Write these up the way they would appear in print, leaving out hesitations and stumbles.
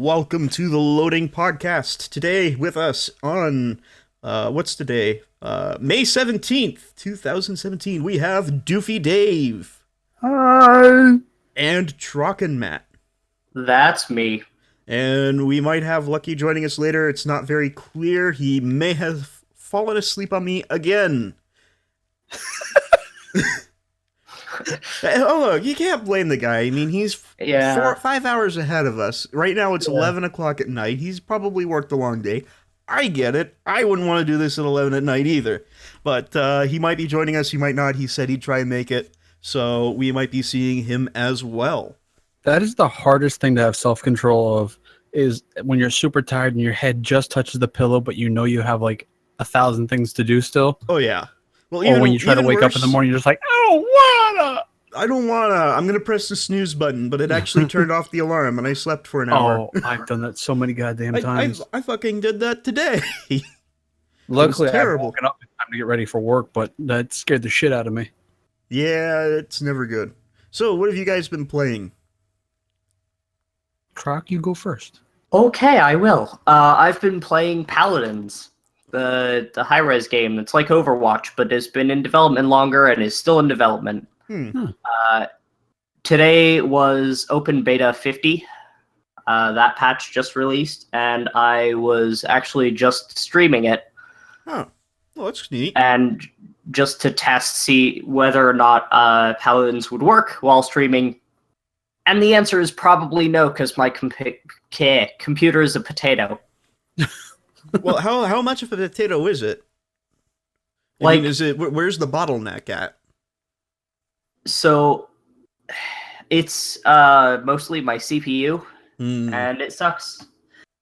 welcome to the Loading Podcast. Today with us on, what's today? May 17th, 2017, we have Doofy Dave. Hi. And Trockenmatt. That's me. And we might have Lucky joining us later. It's not very clear. He may have fallen asleep on me again. Oh, look, you can't blame the guy. I mean, he's 5 hours ahead of us. Right now, it's 11 o'clock at night. He's probably worked a long day. I get it. I wouldn't want to do this at 11 at night either. But he might be joining us. He might not. He said he'd try and make it. So we might be seeing him as well. That is the hardest thing to have self-control of, is when you're super tired and your head just touches the pillow, but you know you have like 1,000 things to do still. Oh, yeah. Well, or when you try to wake up in the morning, you're just like, I don't wanna. I'm gonna press the snooze button, but it actually turned off the alarm, and I slept for an hour. Oh, I've done that so many goddamn times. I fucking did that today. Luckily, I've woken up in time to get ready for work, but that scared the shit out of me. Yeah, it's never good. So, what have you guys been playing? Troc, you go first. Okay, I will. I've been playing Paladins, the high-res game. It's like Overwatch, but it's been in development longer and is still in development. Today was Open Beta 50. That patch just released, and I was actually just streaming it. Oh, well, that's neat. And just to see whether or not Paladins would work while streaming. And the answer is probably no, because my computer is a potato. Well, how much of a potato is it? I mean, is it where's the bottleneck at? So, it's mostly my CPU, and it sucks.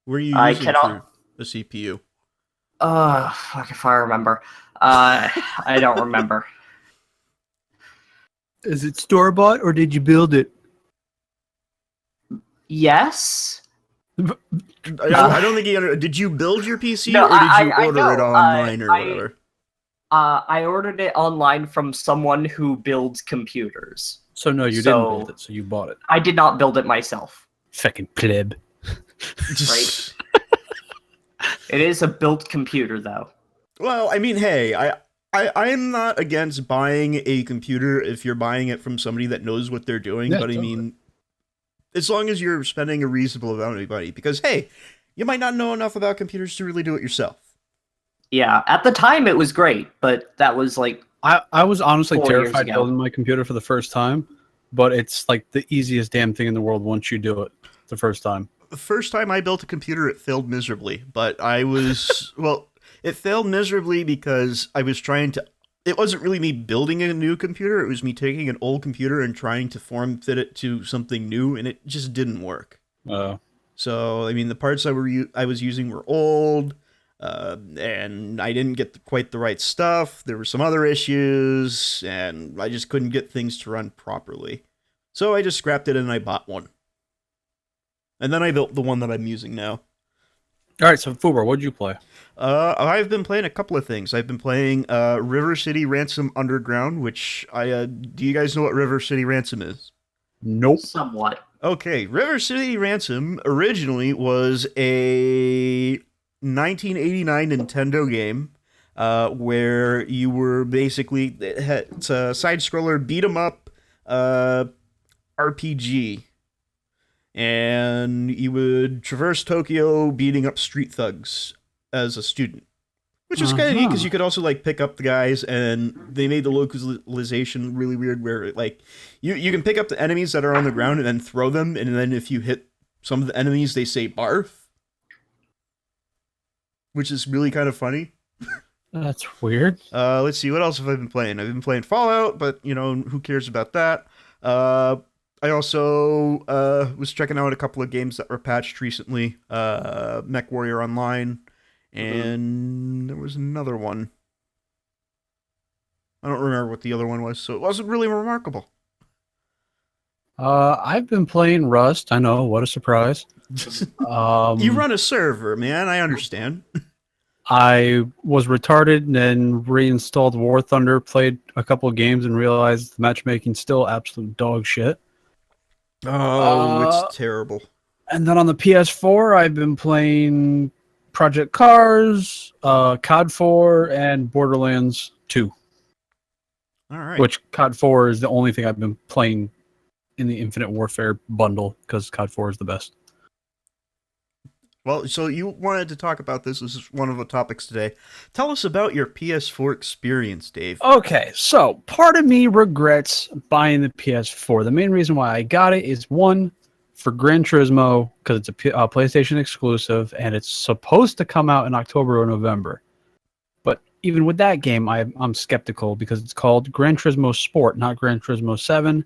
Were you using for the CPU? Fuck if I remember. I don't remember. Is it store-bought, or did you build it? Yes. I don't think you did you build your PC, no, or did you order it online or whatever? I ordered it online from someone who builds computers. So no, you didn't build it, so you bought it. I did not build it myself. Fucking pleb. Right? It is a built computer, though. Well, I mean, hey, I'm not against buying a computer if you're buying it from somebody that knows what they're doing, but I mean, as long as you're spending a reasonable amount of money, because, hey, you might not know enough about computers to really do it yourself. Yeah, at the time it was great, but that was like I was honestly 4 terrified years ago. building my computer for the first time, but it's like the easiest damn thing in the world once you do it the first time. The first time I built a computer, it failed miserably, but I was, well, it failed miserably because I was trying to, it wasn't really me building a new computer, it was me taking an old computer and trying to form fit it to something new, and it just didn't work. So, I mean, the parts I was using were old, and I didn't get quite the right stuff. There were some other issues, and I just couldn't get things to run properly. So I just scrapped it and I bought one. And then I built the one that I'm using now. All right, so FUBAR, what'd you play? I've been playing a couple of things. I've been playing River City Ransom Underground, which do you guys know what River City Ransom is? Nope. Somewhat. Okay, River City Ransom originally was a 1989 Nintendo game where you were basically, it's a side-scroller beat-em-up RPG. And you would traverse Tokyo beating up street thugs as a student. Which was kind of neat, because you could also, like, pick up the guys, and they made the localization really weird, where, like, you can pick up the enemies that are on the ground and then throw them, and then if you hit some of the enemies, they say barf. Which is really kind of funny. That's weird. Let's see, what else have I been playing? I've been playing Fallout, but, you know, who cares about that? I also was checking out a couple of games that were patched recently. MechWarrior Online, and there was another one. I don't remember what the other one was, so it wasn't really remarkable. I've been playing Rust. I know, what a surprise. You run a server, man. I understand. I was retarded and then reinstalled War Thunder, played a couple of games, and realized the matchmaking's still absolute dog shit. Oh, it's terrible. And then on the PS4, I've been playing Project Cars, COD 4, and Borderlands 2. All right. Which COD 4 is the only thing I've been playing in the Infinite Warfare bundle because COD 4 is the best. Well, so you wanted to talk about this. This is one of the topics today. Tell us about your PS4 experience, Dave. Okay, so part of me regrets buying the PS4. The main reason why I got it is one, for Gran Turismo, because it's a PlayStation exclusive, and it's supposed to come out in October or November. But even with that game, I'm skeptical because it's called Gran Turismo Sport, not Gran Turismo 7,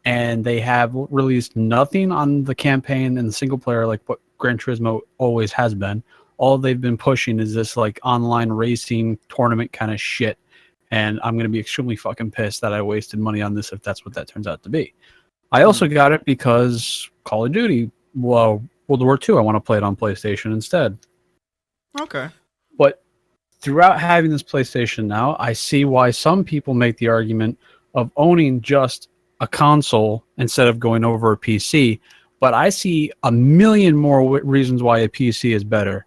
and they have released nothing on the campaign and the single player like what Gran Turismo always has been. All they've been pushing is this like online racing tournament kind of shit, and I'm going to be extremely fucking pissed that I wasted money on this if that's what that turns out to be. I also got it because Call of Duty, well, World War II, I want to play it on PlayStation instead. Okay. But throughout having this PlayStation now, I see why some people make the argument of owning just a console instead of going over a PC. But I see a million more reasons why a PC is better.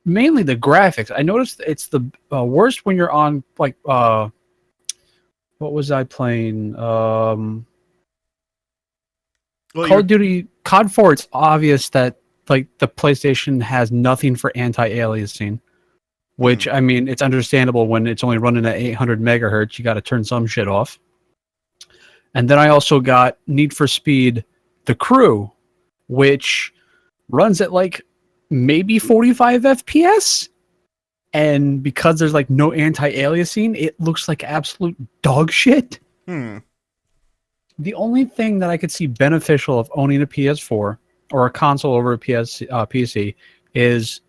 Mainly the graphics. I noticed it's the worst when you're on, like, what was I playing? Call of Duty, COD 4, it's obvious that, like, the PlayStation has nothing for anti-aliasing. Which, I mean, it's understandable when it's only running at 800 megahertz. You got to turn some shit off. And then I also got Need for Speed The Crew, which runs at like maybe 45 FPS. And because there's like no anti-aliasing, it looks like absolute dog shit. The only thing that I could see beneficial of owning a PS4 or a console over a PC is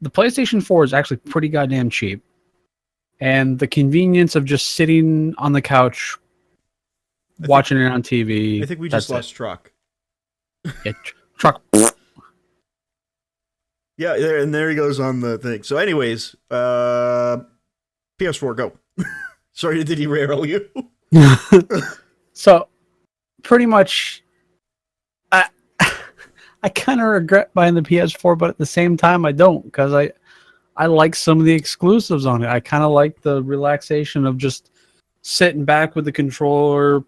the PlayStation 4 is actually pretty goddamn cheap. And the convenience of just sitting on the couch watching it on TV. I think we just lost Truck. Yeah, Truck. Yeah, and there he goes on the thing. So anyways, PS4, go. Sorry to derail you. So, pretty much, I kind of regret buying the PS4, but at the same time, I don't, because I like some of the exclusives on it. I kind of like the relaxation of just sitting back with the controller.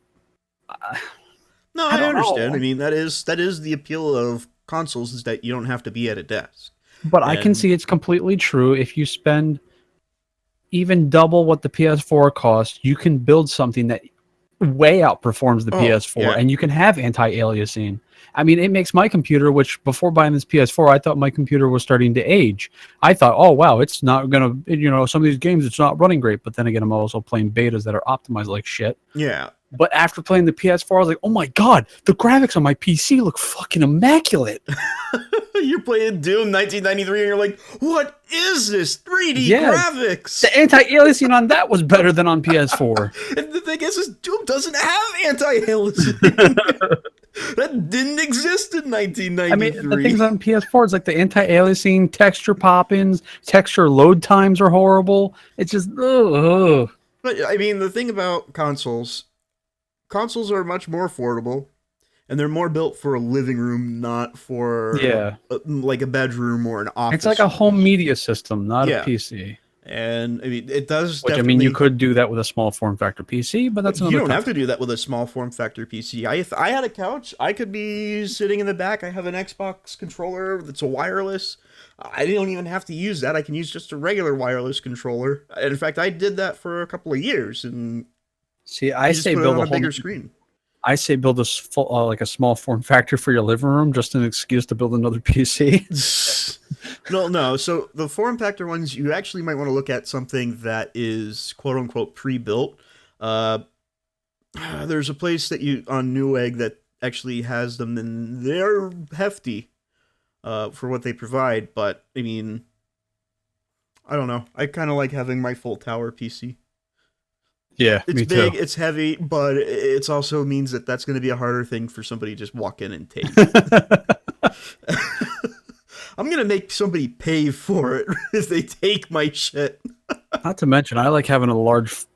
No, I understand. know. I mean, that is the appeal of consoles, is that you don't have to be at a desk. But I can see it's completely true. If you spend even double what the PS4 costs, you can build something that way outperforms the PS4, yeah. and you can have anti-aliasing. I mean, it makes my computer, which before buying this PS4, I thought my computer was starting to age. I thought, oh, wow, it's not going to, some of these games, it's not running great. But then again, I'm also playing betas that are optimized like shit. Yeah. But after playing the PS4, I was like, oh my God, the graphics on my PC look fucking immaculate. You're playing Doom 1993 and you're like, what is this 3D graphics? The anti-aliasing on that was better than on PS4. And the thing is Doom doesn't have anti-aliasing. That didn't exist in 1993. I mean, the things on PS4 is like the anti-aliasing, texture pop-ins, texture load times are horrible. It's just, ugh. But, I mean, the thing about consoles are much more affordable. And they're more built for a living room, not for like a bedroom or an office. It's like a home media system, not a PC. And I mean, it does. Which, I mean, you could do that with a small form factor PC, but that's another. You don't have to do that with a small form factor PC. If I had a couch, I could be sitting in the back. I have an Xbox controller that's a wireless. I don't even have to use that. I can use just a regular wireless controller. And in fact, I did that for a couple of years. And see, I say build a bigger screen. I say build a like a small form factor for your living room, just an excuse to build another PC. No. So the form factor ones, you actually might want to look at something that is quote unquote pre-built. There's a place that on Newegg that actually has them, and they're hefty for what they provide. But I mean, I don't know. I kind of like having my full tower PC. Yeah, it's me big, too. it's heavy, but it also means that that's going to be a harder thing for somebody to just walk in and take. I'm going to make somebody pay for it if they take my shit. Not to mention, I like having a large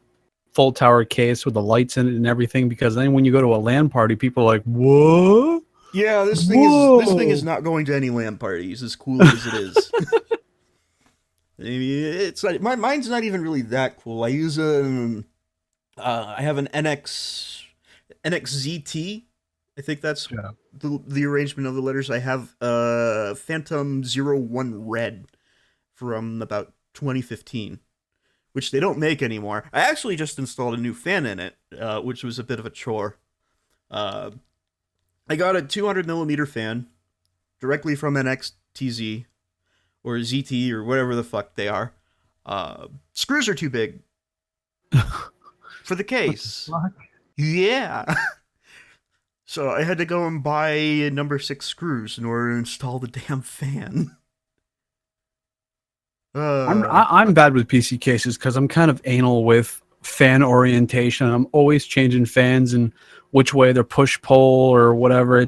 full tower case with the lights in it and everything, because then when you go to a LAN party, people are like, what? Yeah, this thing is not going to any LAN parties, as cool as it is. I mean, it's not, mine's not even really that cool. I use I have an NXZT. I think that's Yeah. the arrangement of the letters. I have Phantom 01 Red from about 2015, which they don't make anymore. I actually just installed a new fan in it, which was a bit of a chore. Uh, I got a 200 millimeter fan directly from NXTZ or ZT or whatever the fuck they are. Screws are too big for the case. Yeah. So I had to go and buy number 6 screws in order to install the damn fan. I'm bad with PC cases because I'm kind of anal with fan orientation. I'm always changing fans and which way they're push pull or whatever.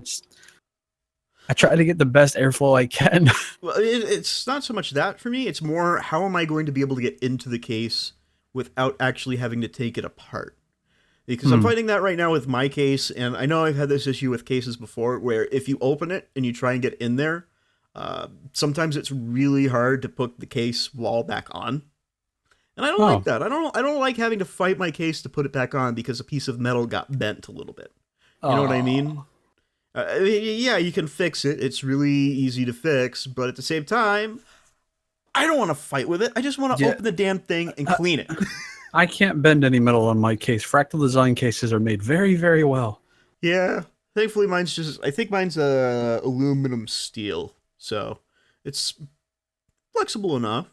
I try to get the best airflow I can. Well, it's not so much that for me. It's more how am I going to be able to get into the case without actually having to take it apart? Because I'm fighting that right now with my case, and I know I've had this issue with cases before where if you open it and you try and get in there, sometimes it's really hard to put the case wall back on. And I don't like that. I don't like having to fight my case to put it back on because a piece of metal got bent a little bit. You know what I mean? Yeah, you can fix it. It's really easy to fix, but at the same time, I don't want to fight with it. I just want to open the damn thing and clean it. I can't bend any metal on my case. Fractal design cases are made very, very well. Yeah, thankfully I think mine's aluminum steel, so it's flexible enough.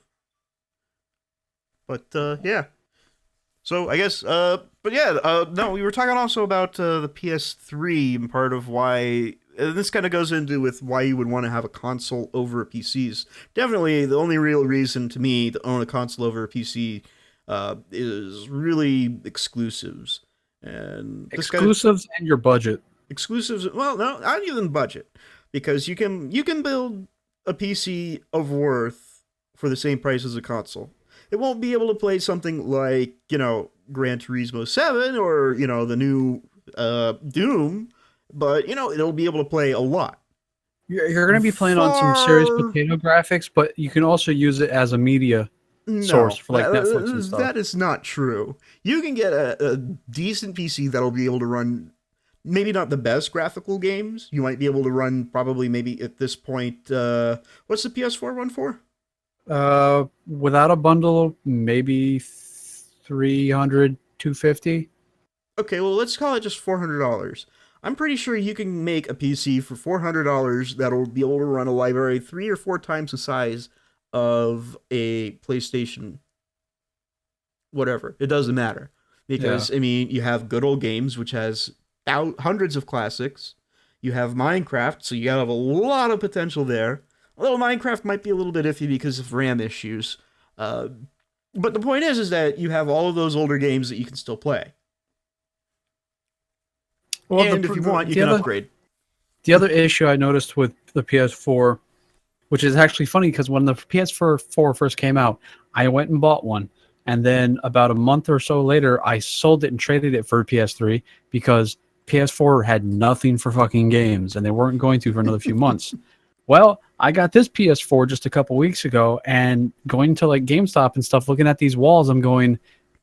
But yeah. So I guess, no, we were talking also about the PS3 and part of why, and this kind of goes into with why you would want to have a console over a PCs. Definitely the only real reason to me to own a console over a PC is really exclusives. And exclusives and your budget. Exclusives, well, no, not even budget. Because you can build a PC of worth for the same price as a console. It won't be able to play something like, Gran Turismo 7 or, the new Doom, but, it'll be able to play a lot. You're going to be playing on some serious potato graphics, but you can also use it as a media source for like Netflix and stuff. That is not true. You can get a decent PC that'll be able to run maybe not the best graphical games. You might be able to run probably maybe at this point, what's the PS4 run for? Without a bundle, maybe 300, 250. Okay, well, let's call it just $400. I'm pretty sure you can make a PC for $400 that'll be able to run a library 3 or 4 times the size of a PlayStation. Whatever. It doesn't matter. Because, I mean, you have good old games, which has hundreds of classics. You have Minecraft, so you have a lot of potential there. Although Minecraft might be a little bit iffy because of RAM issues. But the point is that you have all of those older games that you can still play. Well, and if you want, you can upgrade. The other issue I noticed with the PS4, which is actually funny because when the PS4 first came out, I went and bought one. And then about a month or so later, I sold it and traded it for a PS3 because PS4 had nothing for fucking games, and they weren't going to for another few months. Well, I got this PS4 just a couple weeks ago, and going to like GameStop and stuff, looking at these walls, I'm going,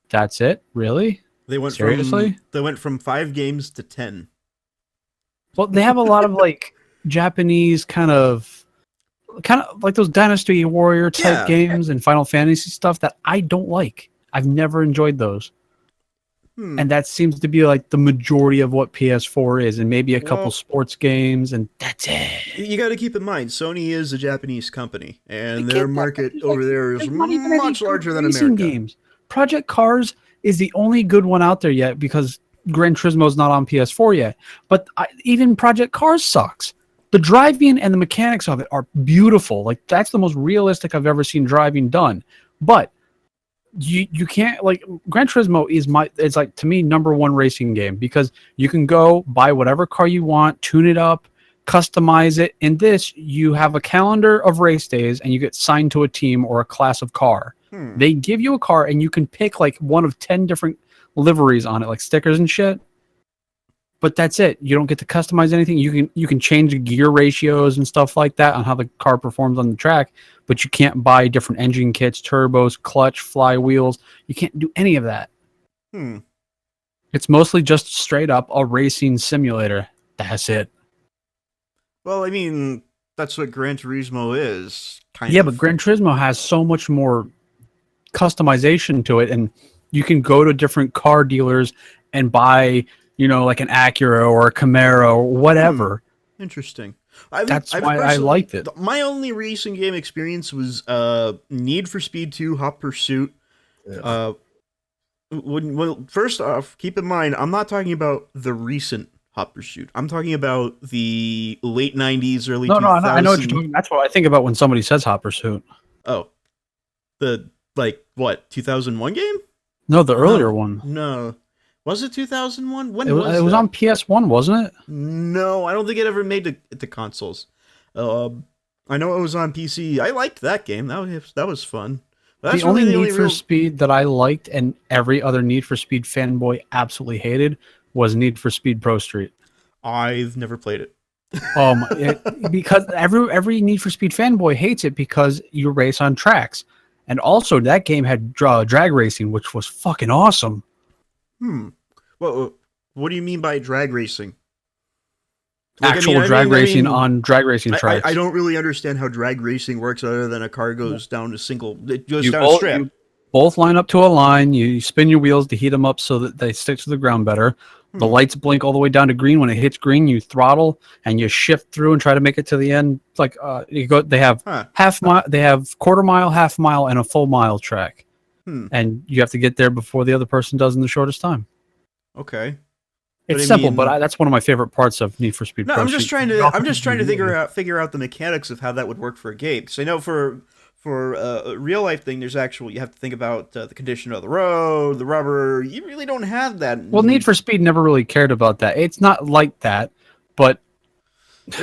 "That's it, really? Seriously?" They went from 5 games to 10. Well, they have a lot of like Japanese kind of like those Dynasty Warrior type games and Final Fantasy stuff that I don't like. I've never enjoyed those. And that seems to be like the majority of what PS4 is, and maybe a couple sports games, and that's it. You got to keep in mind, Sony is a Japanese company, and their market over there is much larger than America. Games. Project Cars is the only good one out there yet because Gran Turismo is not on PS4 yet. But even Project Cars sucks. The driving and the mechanics of it are beautiful. Like that's the most realistic I've ever seen driving done. But you can't, like, Gran Turismo is it's like, to me, #1 racing game because you can go buy whatever car you want, tune it up, customize it. In this, you have a calendar of race days and you get signed to a team or a class of car. They give you a car and you can pick like one of 10 different liveries on it, like stickers and shit. but that's it. You don't get to customize anything. You can change the gear ratios and stuff like that on how the car performs on the track, but you can't buy different engine kits, turbos, clutch, flywheels. You can't do any of that. It's mostly just straight up a racing simulator. That's it. Well, I mean, that's what Gran Turismo is. Yeah, but Gran Turismo has so much more customization to it, and you can go to different car dealers and buy, like an Acura or a Camaro or whatever. Interesting. That's why I liked it. My only racing game experience was Need for Speed 2 Hot Pursuit. Yeah. First off, keep in mind, I'm not talking about the recent Hot Pursuit. I'm talking about the late 90s, early 2000s. No, I know what you're talking about. That's what I think about when somebody says Hot Pursuit. Oh. The, 2001 game? No, the earlier one. No. Was it 2001? When it was on PS1, wasn't it? No, I don't think it ever made it to consoles. I know it was on PC. I liked that game. That was fun. The only Need for Speed that I liked and every other Need for Speed fanboy absolutely hated was Need for Speed Pro Street. I've never played it. Because every Need for Speed fanboy hates it because you race on tracks. And also, that game had drag racing, which was fucking awesome. Well, what do you mean by drag racing? Actual drag racing on drag racing tracks. I don't really understand how drag racing works other than a car goes down a strap. You both line up to a line. You spin your wheels to heat them up so that they stick to the ground better. The lights blink all the way down to green. When it hits green, you throttle and you shift through and try to make it to the end. It's like they have half mile, they have quarter mile, half mile, and a full mile track. And you have to get there before the other person does in the shortest time. Okay. It's simple, but that's one of my favorite parts of Need for Speed. No, Pro I'm just Street. trying to figure out the mechanics of how that would work for a game. Because I know for a real life thing, you have to think about the condition of the road, the rubber. You really don't have that. Well, Need for Speed never really cared about that. It's not like that, but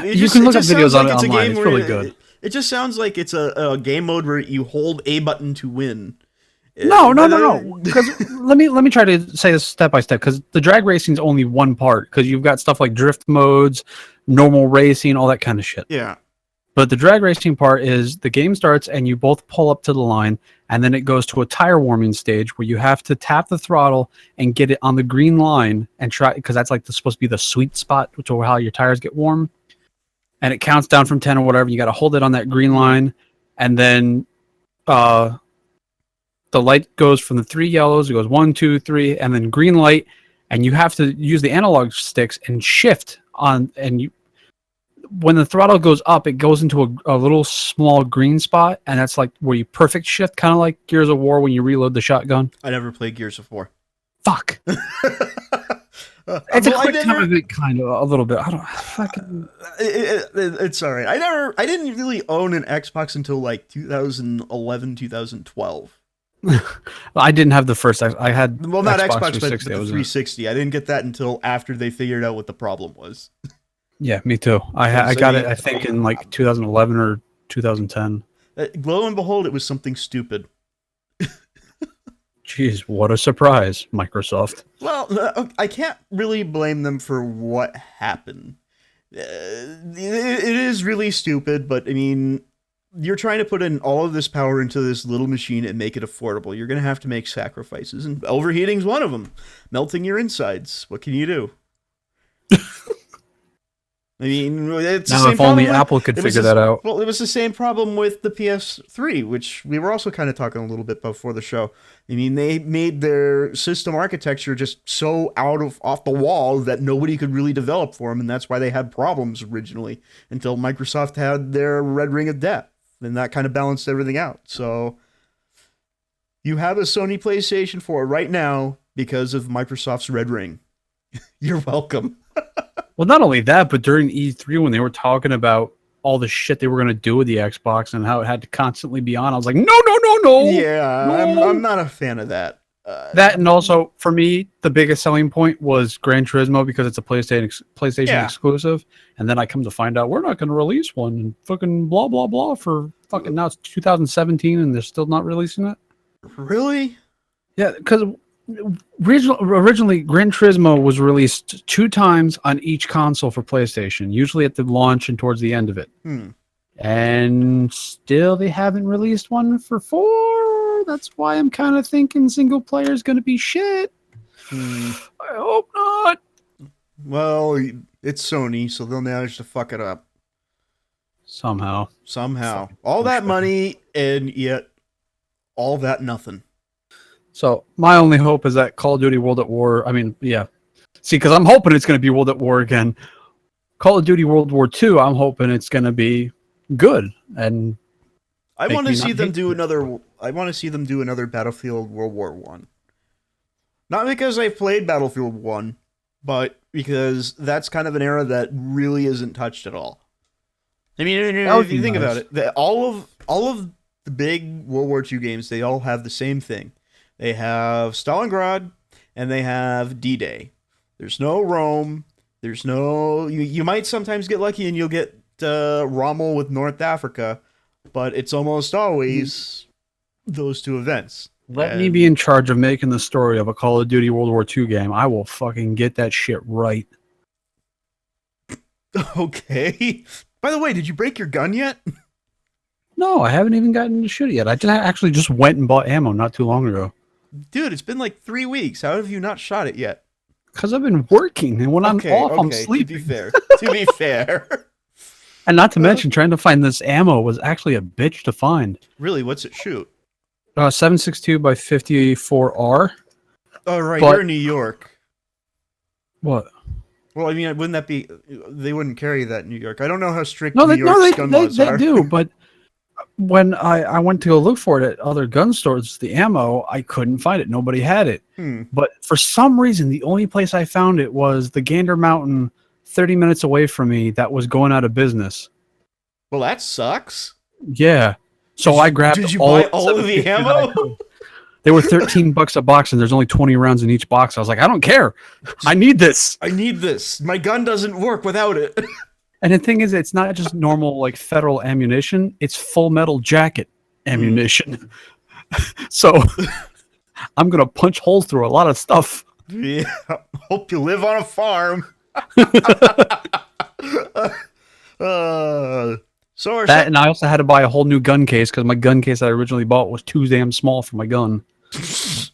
you can look at videos on it online. It's really good. It just sounds like it's a game mode where you hold a button to win. No. Because let me try to say this step by step. Because the drag racing is only one part. Because you've got stuff like drift modes, normal racing, all that kind of shit. Yeah. But the drag racing part is the game starts and you both pull up to the line, and then it goes to a tire warming stage where you have to tap the throttle and get it on the green line and try, because that's like supposed to be the sweet spot, which is how your tires get warm. And it counts down from 10 or whatever. You got to hold it on that green line, and then the light goes from the 3 yellows. It goes 1, 2, 3, and then green light, and you have to use the analog sticks and shift on. And when the throttle goes up, it goes into a little small green spot, and that's like where you perfect shift, kind of like Gears of War when you reload the shotgun. I never played Gears of War. Fuck. It's a quick time event, kind of a little bit. I don't fucking. It's all right. I didn't really own an Xbox until like 2011, 2012. I didn't have the first. I had not Xbox, but the 360. I didn't get that until after they figured out what the problem was. Yeah, me too. I got it, I think, in like 2011 or 2010. Lo and behold, it was something stupid. Jeez, what a surprise, Microsoft. Well, I can't really blame them for what happened. It is really stupid, but I mean, you're trying to put in all of this power into this little machine and make it affordable. You're going to have to make sacrifices, and overheating's one of them. Melting your insides. What can you do? I mean, it's now the same if only problem Apple could figure that out. Well, it was the same problem with the PS3, which we were also kind of talking a little bit before the show. I mean, they made their system architecture just so off the wall that nobody could really develop for them, and that's why they had problems originally until Microsoft had their Red Ring of Death, and that kind of balanced everything out. So you have a Sony PlayStation 4 right now because of Microsoft's Red Ring. You're welcome. Well, not only that, but during E3 when they were talking about all the shit they were going to do with the Xbox and how it had to constantly be on, I was like, no. Yeah, no. I'm not a fan of that. That, and also, for me, the biggest selling point was Gran Turismo because it's a PlayStation exclusive. And then I come to find out we're not going to release one and fucking blah, blah, blah for fucking now it's 2017 and they're still not releasing it. Really? Yeah, because Originally, Gran Turismo was released 2 times on each console for PlayStation, usually at the launch and towards the end of it. And still, they haven't released one for 4. That's why I'm kind of thinking single player is going to be shit. I hope not. Well, it's Sony, so they'll manage to fuck it up. Somehow. All that money, and yet all that nothing. So my only hope is that Call of Duty World at War. I mean, yeah. See, because I'm hoping it's going to be World at War again. Call of Duty World War II, I'm hoping it's going to be good. And I want to see them do another. I want to see them do another Battlefield World War One. Not because I've played Battlefield 1, but because that's kind of an era that really isn't touched at all. I mean, if you think about it, all of the big World War II games, they all have the same thing. They have Stalingrad, and they have D-Day. There's no Rome. There's no... You might sometimes get lucky and you'll get Rommel with North Africa, but it's almost always those 2 events. Let me be in charge of making the story of a Call of Duty World War II game. I will fucking get that shit right. Okay. By the way, did you break your gun yet? No, I haven't even gotten to shoot it yet. I actually just went and bought ammo not too long ago. Dude, it's been like 3 weeks. How have you not shot it yet? Because I've been working, and when I'm off, I'm sleeping. To be fair. And not to mention, trying to find this ammo was actually a bitch to find. Really, what's it shoot? 7.62 by 54R. Oh, right, you're in New York. What? Well, I mean, wouldn't that be... They wouldn't carry that in New York. I don't know how strict New York's gun laws are. They do, but when I went to go look for it at other gun stores, the ammo, I couldn't find it. Nobody had it. But for some reason, the only place I found it was the Gander Mountain 30 minutes away from me that was going out of business. Well, that sucks. Yeah. So I grabbed Did you buy all of the ammo? They were $13 a box, and there's only 20 rounds in each box. I was like, I don't care. I need this. I need this. My gun doesn't work without it. And the thing is, it's not just normal like federal ammunition. It's Full Metal Jacket ammunition. So I'm going to punch holes through a lot of stuff. Yeah. Hope you live on a farm. And I also had to buy a whole new gun case because my gun case that I originally bought was too damn small for my gun. So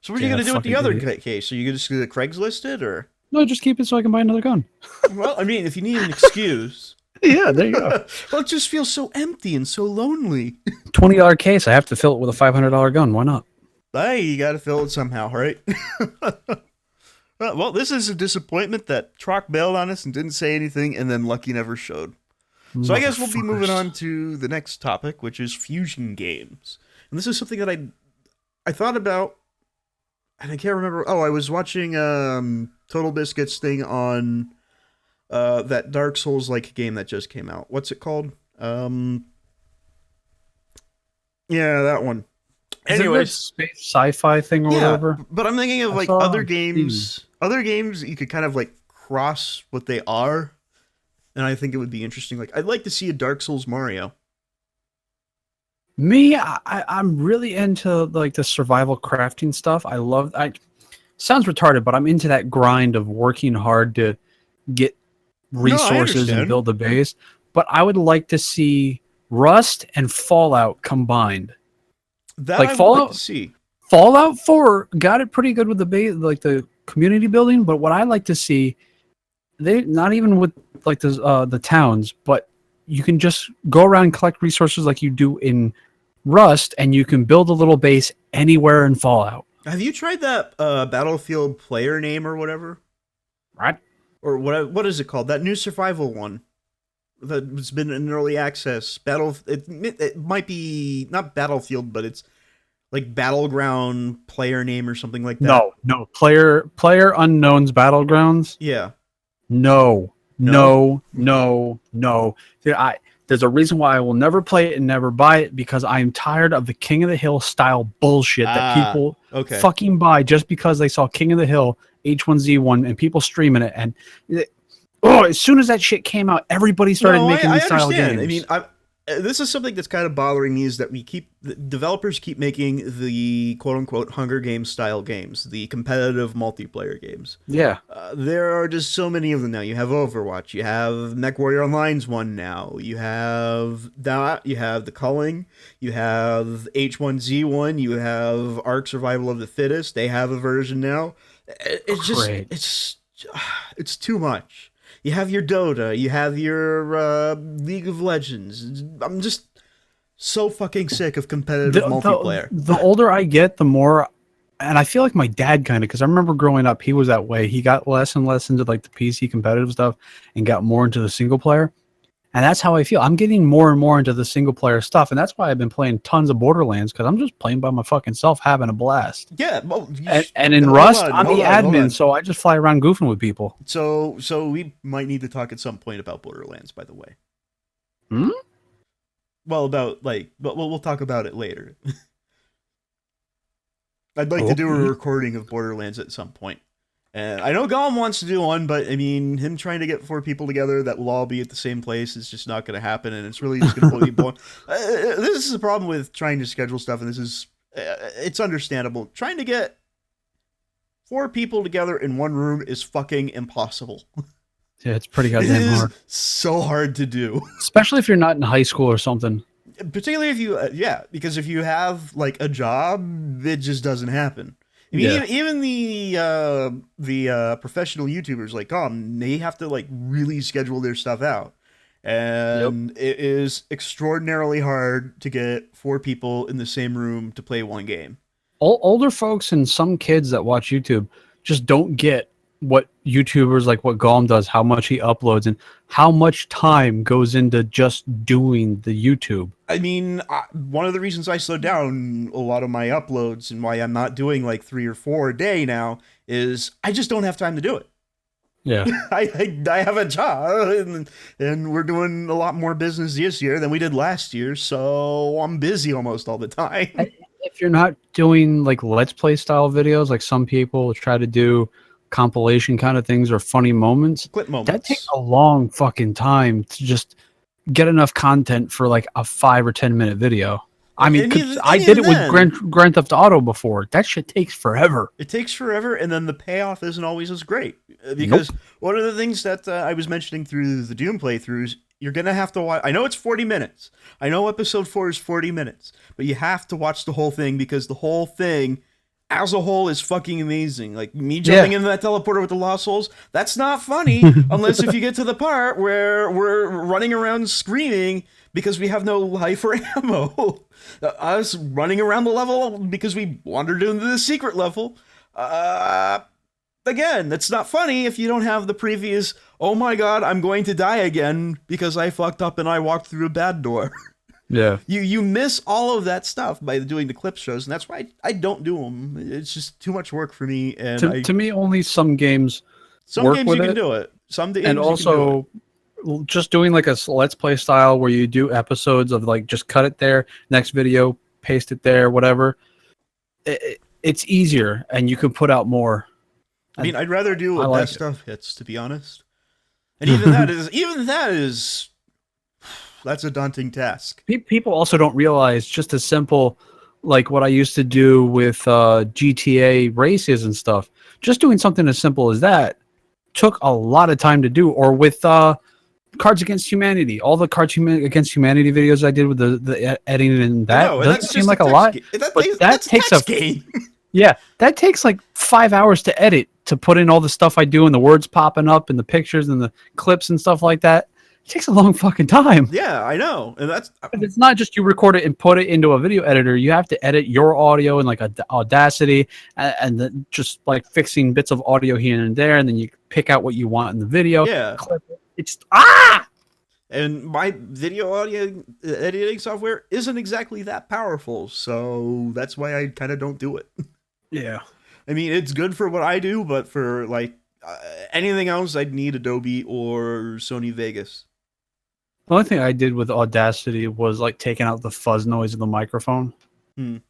what are you going to do with the other case? Are you just going to Craigslist it, or? No, just keep it so I can buy another gun. Well, I mean, if you need an excuse. Yeah, there you go. Well, it just feels so empty and so lonely. $20 case. I have to fill it with a $500 gun. Why not? Hey, you got to fill it somehow, right? Well, this is a disappointment that Troc bailed on us and didn't say anything, and then Lucky never showed. So I guess we'll be moving on to the next topic, which is fusion games. And this is something that I thought about, and I can't remember. Oh, I was watching Total Biscuits thing on that Dark Souls-like game that just came out. What's it called? Yeah, that one. Anyway, space sci-fi thing or whatever. But I'm thinking of like other games. Other games you could kind of like cross what they are. And I think it would be interesting. Like, I'd like to see a Dark Souls Mario. Me, I'm really into like the survival crafting stuff. Sounds retarded, but I'm into that grind of working hard to get resources and build a base. But I would like to see Rust and Fallout combined. That like Fallout, like to see. Fallout 4 got it pretty good with the base, like the community building. But what I like to see, they not even with like the towns, but you can just go around and collect resources like you do in Rust, and you can build a little base anywhere in Fallout. Have you tried that Battlefield player name or whatever? Right. Or what is it called? That new survival one that's been in early access. It might be not Battlefield, but it's like Battleground player name or something like that. No. Player Unknown's Battlegrounds. Yeah. No. There's a reason why I will never play it and never buy it, because I'm tired of the King of the Hill style bullshit that people fucking buy just because they saw King of the Hill H1Z1 and people streaming it. And as soon as that shit came out, everybody started making these style games. I mean, this is something that's kind of bothering me, is that the developers keep making the quote unquote Hunger Games style games, the competitive multiplayer games. Yeah. There are just so many of them now. You have Overwatch, you have MechWarrior Online's one now, you have that, you have The Culling, you have H1Z1, you have Ark Survival of the Fittest. They have a version now. It's just, Great. it's too much. You have your Dota, you have your League of Legends. I'm just so fucking sick of competitive multiplayer. The older I get, the more, and I feel like my dad kind of, because I remember growing up, he was that way. He got less and less into like the PC competitive stuff and got more into the single player. And that's how I feel. I'm getting more and more into the single player stuff, and that's why I've been playing tons of Borderlands, because I'm just playing by my fucking self, having a blast. Yeah, well, And in Rust, I'm the admin, so I just fly around goofing with people. So we might need to talk at some point about Borderlands, by the way. Hmm? Well, we'll talk about it later. I'd like to do a recording of Borderlands at some point. And I know Gollum wants to do one, but I mean, him trying to get 4 people together that will all be at the same place is just not going to happen, and it's really just going to be boring. This is the problem with trying to schedule stuff, and this is, it's understandable. Trying to get 4 people together in one room is fucking impossible. Yeah, it's pretty goddamn hard. So hard to do. Especially if you're not in high school or something. Particularly if you, because if you have like a job, it just doesn't happen. I mean, even the professional YouTubers like they have to like really schedule their stuff out, and it is extraordinarily hard to get 4 people in the same room to play one game. Older folks and some kids that watch YouTube just don't get what YouTubers like what Gollum does, how much he uploads, and how much time goes into just doing the YouTube. I mean, one of the reasons I slowed down a lot of my uploads and why I'm not doing like 3 or 4 a day now is I just don't have time to do it. Yeah. I have a job, and we're doing a lot more business this year than we did last year, so I'm busy almost all the time. If you're not doing like Let's Play style videos, like some people try to do compilation kind of things or funny moments, Clip moments. that takes a long fucking time to just get enough content for like a 5 or 10 minute video. I mean, I did it with Grand Theft Auto before. That shit takes forever. It takes forever, and then the payoff isn't always as great. Because one of the things that I was mentioning through the Doom playthroughs, you're going to have to watch. I know it's 40 minutes. I know episode 4 is 40 minutes. But you have to watch the whole thing, because the whole thing as a whole is fucking amazing. Like me jumping into that teleporter with the Lost Souls, that's not funny unless if you get to the part where we're running around screaming because we have no life or ammo. Us running around the level because we wandered into the secret level. Again, that's not funny if you don't have the previous, oh my god, I'm going to die again because I fucked up and I walked through a bad door. Yeah. You miss all of that stuff by doing the clip shows, and that's why I don't do them. It's just too much work for me. And to me, only some games work games with you it. can do it. Some games and also just doing like a Let's Play style where you do episodes of like just cut it there, next video, paste it there, whatever. It's easier, and you can put out more. I mean, I'd rather do what that stuff hits, to be honest. And even that is that's a daunting task. People also don't realize just as simple, like what I used to do with GTA races and stuff. Just doing something as simple as that took a lot of time to do. Or with Cards Against Humanity, all the Cards Against Humanity videos I did with the editing and that doesn't seem like a lot, but that takes a game. Yeah, that takes like 5 hours to edit, to put in all the stuff I do and the words popping up and the pictures and the clips and stuff like that. It takes a long fucking time. Yeah, I know. And it's not just you record it and put it into a video editor. You have to edit your audio in like Audacity and then just like fixing bits of audio here and there. And then you pick out what you want in the video. Yeah. Clip it. It's And my video audio editing software isn't exactly that powerful. So that's why I kind of don't do it. Yeah. I mean, it's good for what I do, but for like anything else, I'd need Adobe or Sony Vegas. The only thing I did with Audacity was like taking out the fuzz noise of the microphone. That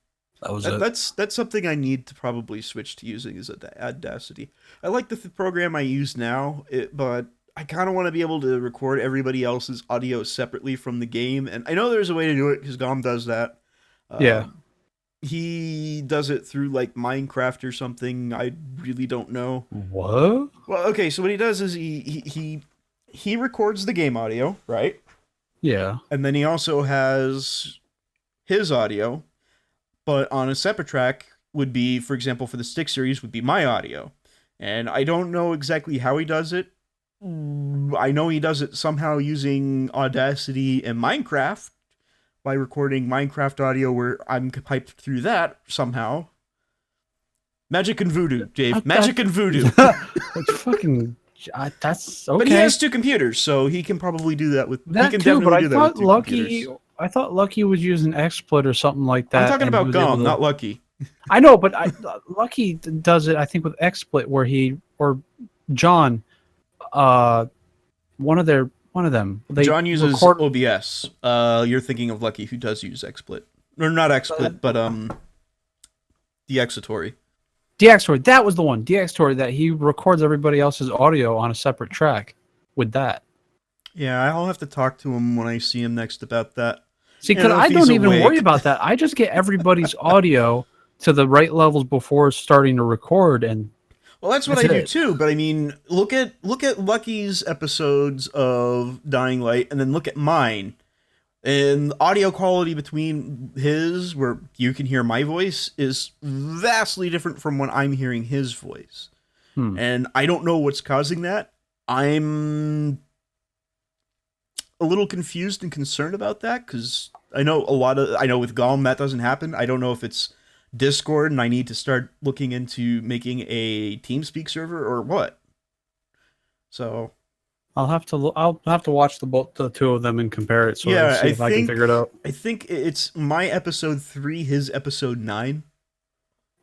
was it. That's something I need to probably switch to using is Audacity. I like the program I use now, but I kind of want to be able to record everybody else's audio separately from the game, and I know there's a way to do it because Gom does that. Yeah. He does it through like Minecraft or something. I really don't know. What? Well, okay, so what he does is he records the game audio, right? Yeah. And then he also has his audio, but on a separate track would be, for example, for the Stick series would be my audio. And I don't know exactly how he does it. I know he does it somehow using Audacity and Minecraft by recording Minecraft audio where I'm piped through that somehow. Magic and voodoo, Dave. Magic and voodoo. It's fucking. That's okay. But he has two computers, so he can probably do that with. That he can too, but definitely I do that thought with two Lucky. computers. I thought Lucky was using XSplit or something like that. I'm talking and he about was able Gom, to- not Lucky. I know, but Lucky does it. I think with XSplit, where he or John, one of them. They John uses record- OBS. You're thinking of Lucky, who does use XSplit, or not XSplit, but DxTory. DxTory. That was the one. DxTory that he records everybody else's audio on a separate track with that. Yeah, I'll have to talk to him when I see him next about that. See, You because know, if I he's don't even awake. worry about that. I just get everybody's audio to the right levels before starting to record, and Well, that's what That's I do it. too. But I mean, look at Lucky's episodes of Dying Light, and then look at mine. And the audio quality between his, where you can hear my voice, is vastly different from when I'm hearing his voice. And I don't know what's causing that. I'm a little confused and concerned about that because I know with Gom that doesn't happen. I don't know if it's Discord and I need to start looking into making a TeamSpeak server or what. So I'll have to watch the two of them and compare it. So Yeah, see I if I can think- figure it out. I think it's my episode 3, his episode 9,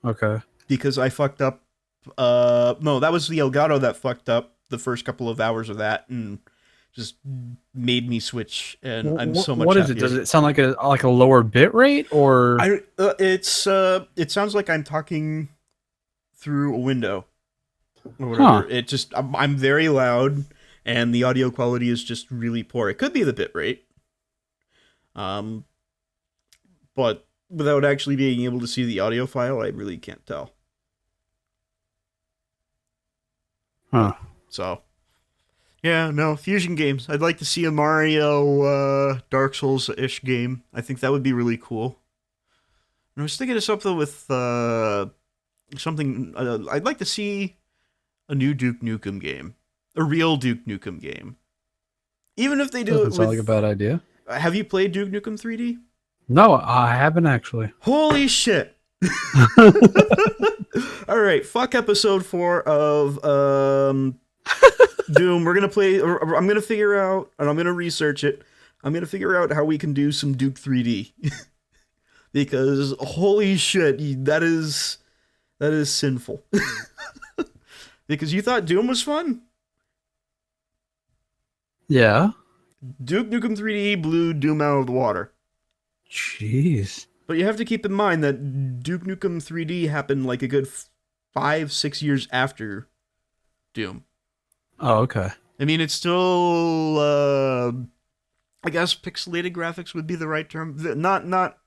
Okay. because I fucked up. No, that was the Elgato that fucked up the first couple of hours of that and just made me switch. And I'm so much. What is it? happier. Does it sound like a lower bit rate or? It sounds like I'm talking through a window or whatever. Huh. It just I'm very loud and the audio quality is just really poor. It could be the bit rate. But without actually being able to see the audio file, I really can't tell. Huh. So, yeah, no, Fusion games. I'd like to see a Mario Dark Souls-ish game. I think that would be really cool. And I was thinking of something with something. I'd like to see a new Duke Nukem game, a real Duke Nukem game. Even if they do Doesn't it sound with. like a bad idea. Have you played Duke Nukem 3D? No, I haven't actually. Holy shit! All right, fuck episode 4 of Doom. We're gonna play. Or I'm gonna figure out, and I'm gonna research it. I'm gonna figure out how we can do some Duke 3D, because holy shit, that is sinful. Because you thought Doom was fun. Yeah. Duke Nukem 3D blew Doom out of the water. Jeez. But you have to keep in mind that Duke Nukem 3D happened like a good 5-6 years after Doom. Oh, okay. I mean, it's still, I guess pixelated graphics would be the right term. Not.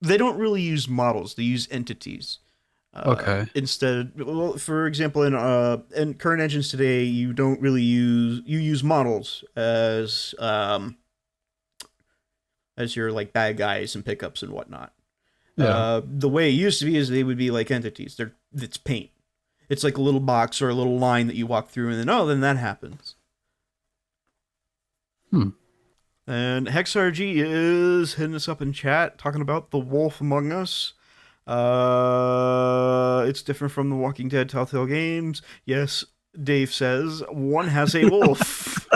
They don't really use models; they use entities. Okay. Instead, well, for example, in current engines today, you don't really use models as your like bad guys and pickups and whatnot. Yeah. The way it used to be is they would be like entities. It's paint. It's like a little box or a little line that you walk through, and then that happens. And HexRG is hitting us up in chat, talking about The Wolf Among Us. It's different from the Walking Dead Telltale games. Yes, Dave says, one has a wolf.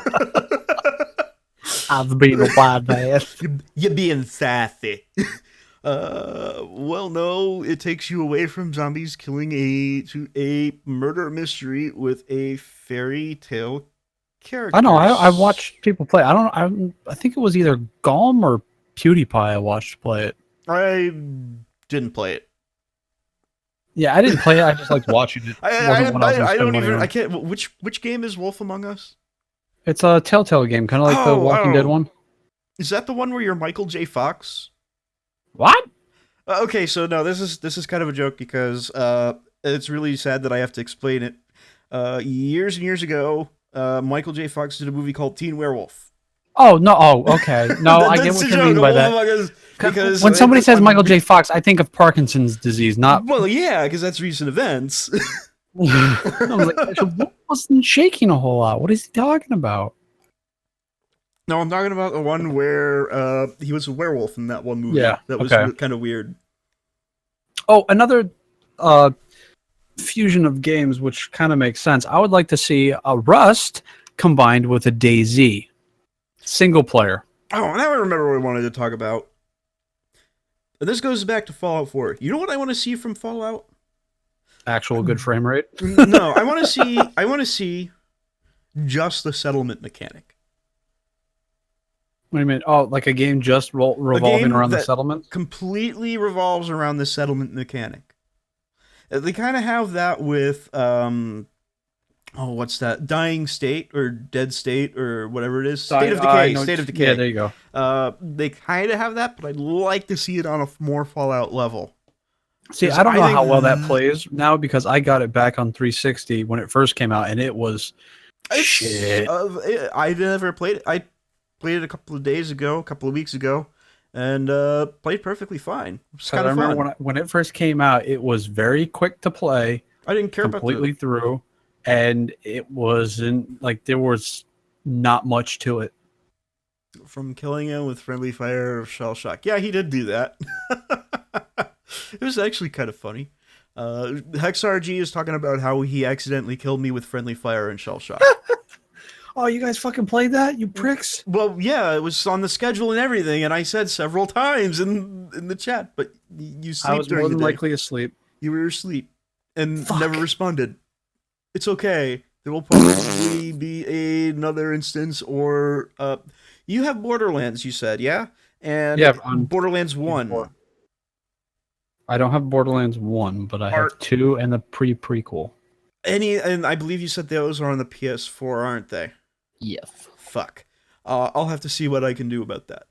I've been a bad man. You're being sassy. Well, no, it takes you away from zombies killing to a murder mystery with a fairy tale character. I know. I watched people play. I think it was either Golem or PewDiePie I watched play it. I didn't play it. Yeah, I didn't play it. I just liked watching it. It wasn't one I was going to I spend don't money even. I on. can't. Which game is Wolf Among Us? It's a Telltale game, kind of like the Walking Dead Oh, one. is that the one where you're Michael J. Fox? What? Okay, so no, this is kind of a joke because it's really sad that I have to explain it. Years and years ago, Michael J. Fox did a movie called Teen Werewolf. Oh no! Oh, okay. No, I get That's what a you joke. mean by Wolf that. Among Us because When somebody says Michael J. Fox, I think of Parkinson's disease, not. well, yeah, because that's recent events. I was like, Wolf wasn't shaking a whole lot. What is he talking about? No, I'm talking about the one where he was a werewolf in that one movie. Yeah. That was Okay. kind of weird. Oh, another uh, fusion of games, which kind of makes sense. I would like to see a Rust combined with a DayZ single player. Oh, now I remember what I wanted to talk about. And this goes back to Fallout 4. You know what I want to see from Fallout? Actual good frame rate. No, I want to see. I want to see just the settlement mechanic. What do you mean? Oh, like a game just revolving game around the that settlement? Completely revolves around the settlement mechanic. They kind of have that with what's that? Dying State or Dead State or whatever it is. State of Decay. State of Decay. Yeah, there you go. They kind of have that, but I'd like to see it on a more Fallout level. See, I don't know how well that plays now because I got it back on 360 when it first came out, and it was shit. I never played it. I played it a couple of weeks ago, and played perfectly fine. It's kind of fun. I remember when it first came out, it was very quick to play. I didn't care completely through, and it wasn't like there was not much to it. From killing him with friendly fire of shell shock. Yeah, he did do that. It was actually kind of funny. HexRG is talking about how he accidentally killed me with friendly fire and shell shock. Oh, you guys fucking played that, you pricks? Well, yeah, it was on the schedule and everything, and I said several times in the chat, but you sleep I was during more the than day. likely asleep. You were asleep and Fuck. never responded. It's okay. There will probably be another instance, or you have Borderlands, you said, yeah? And Yeah, Borderlands 1. PS4. I don't have Borderlands 1, but I have 2 and the prequel. And I believe you said those are on the PS4, aren't they? Yes. Fuck. I'll have to see what I can do about that.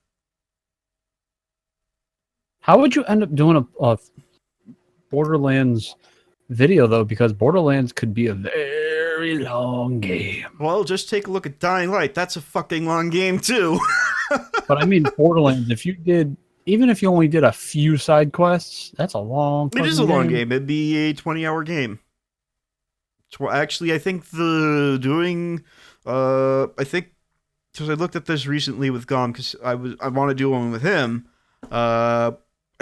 How would you end up doing a Borderlands video, though? Because Borderlands could be a very long game. Well, just take a look at Dying Light. That's a fucking long game, too. But I mean, Borderlands, even if you only did a few side quests, that's a long It is a long game. It'd be a 20-hour game. Actually, I think I think, because I looked at this recently with Gom, because I want to do one with him. I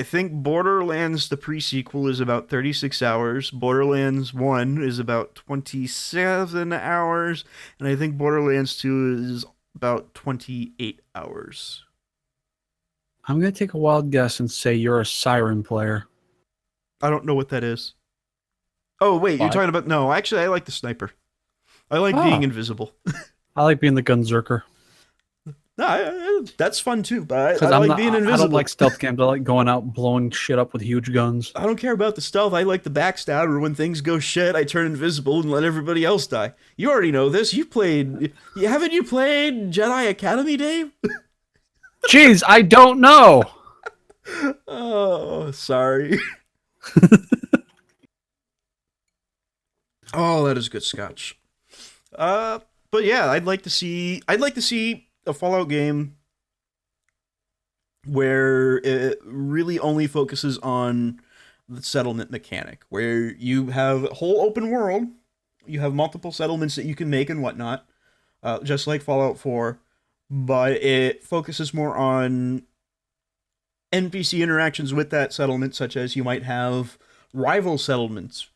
think Borderlands, the pre-sequel, is about 36 hours. Borderlands 1 is about 27 hours. And I think Borderlands 2 is about 28 hours. I'm going to take a wild guess and say you're a Siren player. I don't know what that is. Oh, wait, you're talking about... No, actually, I like the sniper. I like being invisible. I like being the Gunzerker. No, that's fun too, but I like being invisible. I don't like stealth games. I like going out blowing shit up with huge guns. I don't care about the stealth. I like the backstab, or when things go shit, I turn invisible and let everybody else die. You already know this. Haven't you played Jedi Academy, Dave? Jeez, I don't know. Oh, sorry. Oh, that is good scotch. But yeah, I'd like to see a Fallout game where it really only focuses on the settlement mechanic, where you have a whole open world, you have multiple settlements that you can make and whatnot, just like Fallout 4, but it focuses more on NPC interactions with that settlement, such as you might have rival settlements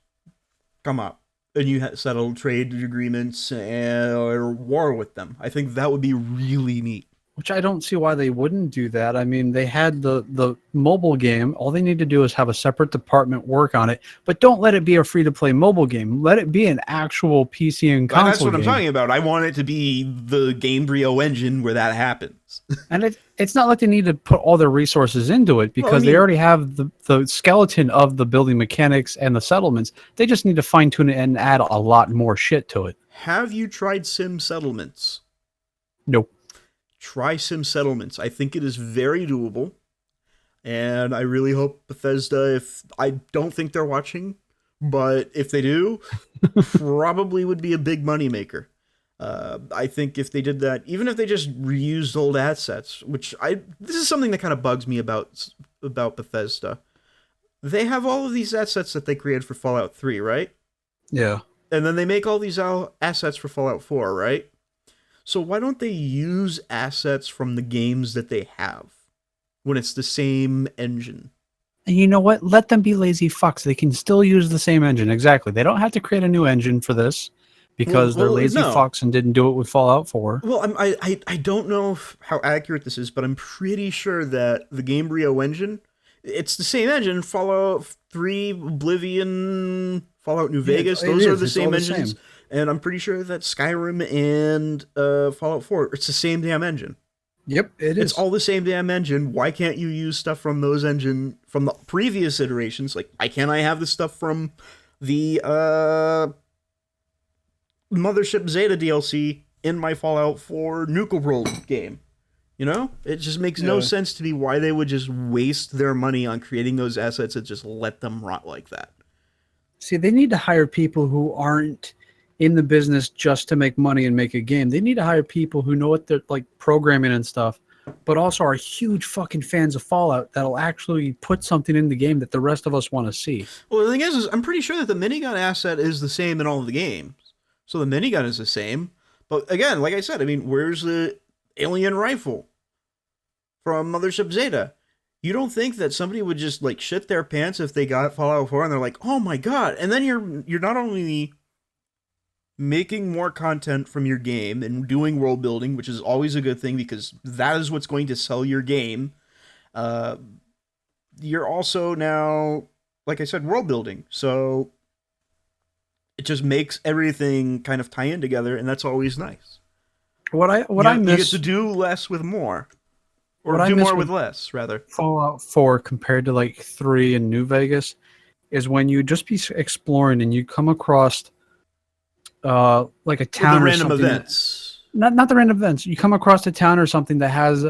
come up, and you settle trade agreements or war with them. I think that would be really neat. Which I don't see why they wouldn't do that. I mean, they had the mobile game. All they need to do is have a separate department work on it, but don't let it be a free-to-play mobile game. Let it be an actual PC and console That's what game. I'm talking about. I want it to be the Gamebryo engine where that happens. And it's not like they need to put all their resources into it because they already have the skeleton of the building mechanics and the settlements. They just need to fine-tune it and add a lot more shit to it. Have you tried Sim Settlements? Nope. Try Sim Settlements. I think it is very doable. And I really hope Bethesda, if I don't think they're watching, but if they do, probably would be a big moneymaker. I think if they did that, even if they just reused old assets, this is something that kind of bugs me about Bethesda. They have all of these assets that they created for Fallout 3, right? Yeah. And then they make all these assets for Fallout 4, right? So why don't they use assets from the games that they have when it's the same engine? And you know what? Let them be lazy fucks. They can still use the same engine. Exactly. They don't have to create a new engine for this because they're lazy fucks and didn't do it with Fallout 4. Well, I don't know how accurate this is, but I'm pretty sure that the Gamebryo engine, it's the same engine. Fallout 3, Oblivion, Fallout New Vegas, those are the same engines. And I'm pretty sure that Skyrim and Fallout 4, it's the same damn engine. Yep, it is. It's all the same damn engine. Why can't you use stuff from those engine from the previous iterations? Like, why can't I have the stuff from the Mothership Zeta DLC in my Fallout 4 Nuka World game? You know? It just makes no sense to me why they would just waste their money on creating those assets and just let them rot like that. See, they need to hire people who aren't in the business just to make money and make a game. They need to hire people who know what they're like programming and stuff, but also are huge fucking fans of Fallout that'll actually put something in the game that the rest of us want to see. Well, the thing is I'm pretty sure that the minigun asset is the same in all of the games. So the minigun is the same. But again, like I said, I mean, where's the alien rifle from Mothership Zeta? You don't think that somebody would just like shit their pants if they got Fallout 4 and they're like, "Oh my god." And then you're not only making more content from your game and doing world building, which is always a good thing because that is what's going to sell your game. You're also now, like I said, world building. So it just makes everything kind of tie in together, and that's always nice. I miss, you get to do less with more. Or do more with less, rather. Fallout 4 compared to like 3 in New Vegas is when you just be exploring and you come across like a town the or random something. Events. Not the random events. You come across a town or something that has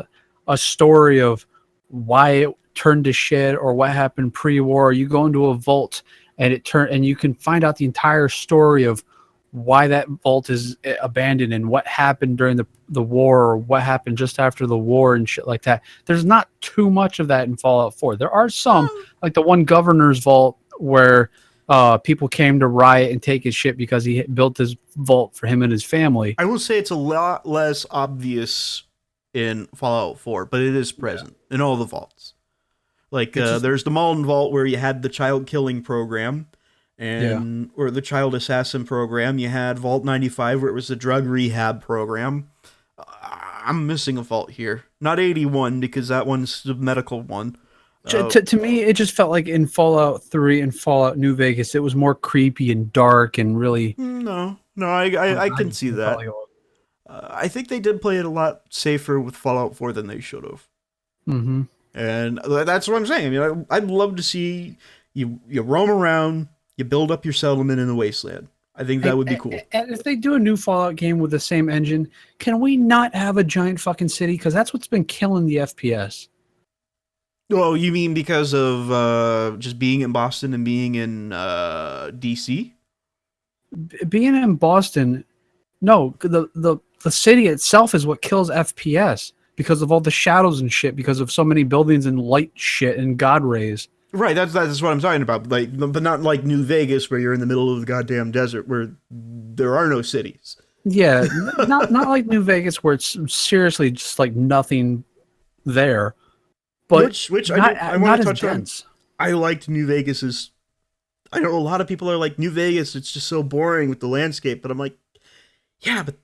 a story of why it turned to shit or what happened pre-war. You go into a vault and you can find out the entire story of why that vault is abandoned and what happened during the war or what happened just after the war and shit like that. There's not too much of that in Fallout 4. There are some, like the one governor's vault where people came to riot and take his shit because he built his vault for him and his family. I will say it's a lot less obvious in Fallout 4, but it is present in all the vaults. Like there's the Malden vault where you had the child killing program. Or the child assassin program. You had Vault 95 where it was the drug rehab program. I'm missing a vault here. Not 81 because that one's the medical one. To me, it just felt like in Fallout 3 and Fallout New Vegas, it was more creepy and dark and really... No, I can see that. I think they did play it a lot safer with Fallout 4 than they should have. Mm-hmm. And that's what I'm saying. I mean, I'd love to see you roam around, you build up your settlement in the wasteland. I think that would be cool. And if they do a new Fallout game with the same engine, can we not have a giant fucking city? Because that's what's been killing the FPS. Oh, you mean because of just being in Boston and being in DC? Being in Boston, no, the city itself is what kills FPS because of all the shadows and shit, because of so many buildings and light shit and god rays. Right, that's what I'm talking about. Like, but not like New Vegas, where you're in the middle of the goddamn desert, where there are no cities. Yeah, not like New Vegas, where it's seriously just like nothing there. But which I want to touch on. I liked New Vegas's. I know a lot of people are like, New Vegas, it's just so boring with the landscape, but I'm like, Yeah, but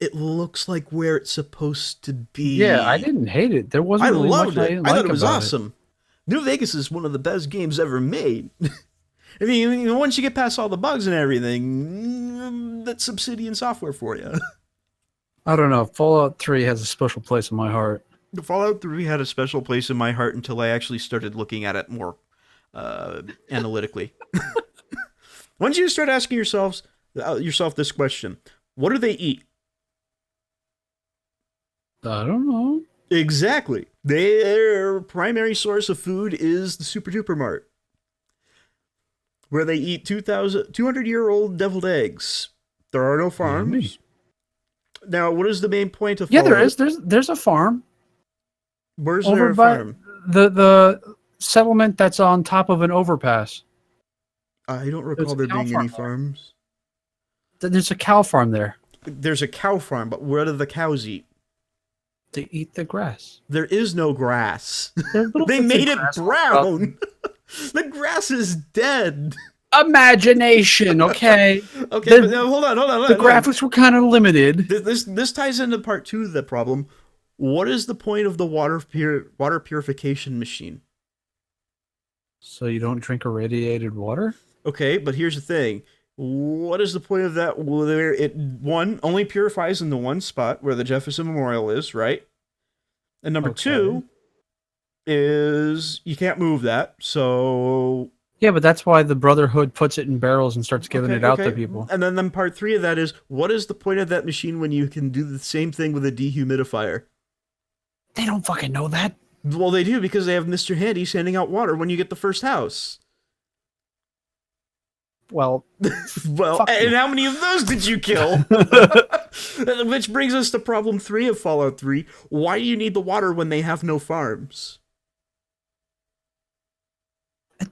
it looks like where it's supposed to Yeah, I be. didn't hate it. There wasn't I really much loved I it. didn't I thought like it was about it. awesome. New Vegas is one of the best games ever made. I mean, once you get past all the bugs and everything, that's Obsidian software for you. I don't know. Fallout 3 has a special place in my heart. Fallout 3 had a special place in my heart until I actually started looking at it more analytically. Once you start asking yourself this question, what do they eat? I don't know. Exactly. Their primary source of food is the Super Duper Mart, where they eat 200-year-old deviled eggs. There are no farms. Yummy. Now, what is the main point of Yeah, Fallout? there is. There's a farm Where's over there a by farm? the settlement that's on top of an overpass. I don't There's recall a there cow being any farm there. farms. There's a cow farm there. There's a cow farm, but what do the cows eat? They eat the grass. There is no grass. There's little They bits of made it grass brown. The grass is dead. Imagination, okay. Okay, but now, hold on. The graphics were kind of limited. This ties into part 2 of the problem. What is the point of the water purification machine? So you don't drink irradiated water? Okay, but here's the thing. What is the point of that? Where it only purifies in the one spot where the Jefferson Memorial is, right? And number Okay. 2 is you can't move that. So Yeah, but that's why the Brotherhood puts it in barrels and starts giving it out to people. And then part 3 of that is what is the point of that machine when you can do the same thing with a dehumidifier? They don't fucking know that. Well, they do because they have Mr. Handy sending out water when you get the first house. Well, Well, Fuck and you. how many of those did you kill? Which brings us to problem 3 of Fallout 3. Why do you need the water when they have no farms? God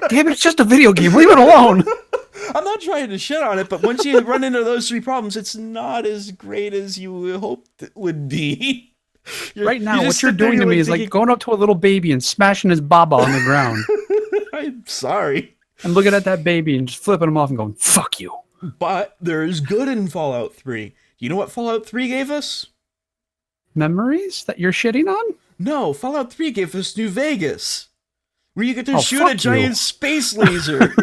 damn it, it's just a video game. Leave it alone. I'm not trying to shit on it, but once you run into those 3 problems, it's not as great as you hoped it would be. Right now, you what just you're sit there doing to and me is like going up to a little baby and smashing his baba on the ground I'm sorry. and looking at that baby and just flipping him off and going, fuck you. But there is good in Fallout 3. You know what Fallout 3 gave us? Memories that you're shitting on? No, Fallout 3 gave us New Vegas, where you get to Oh, shoot fuck a you. giant space laser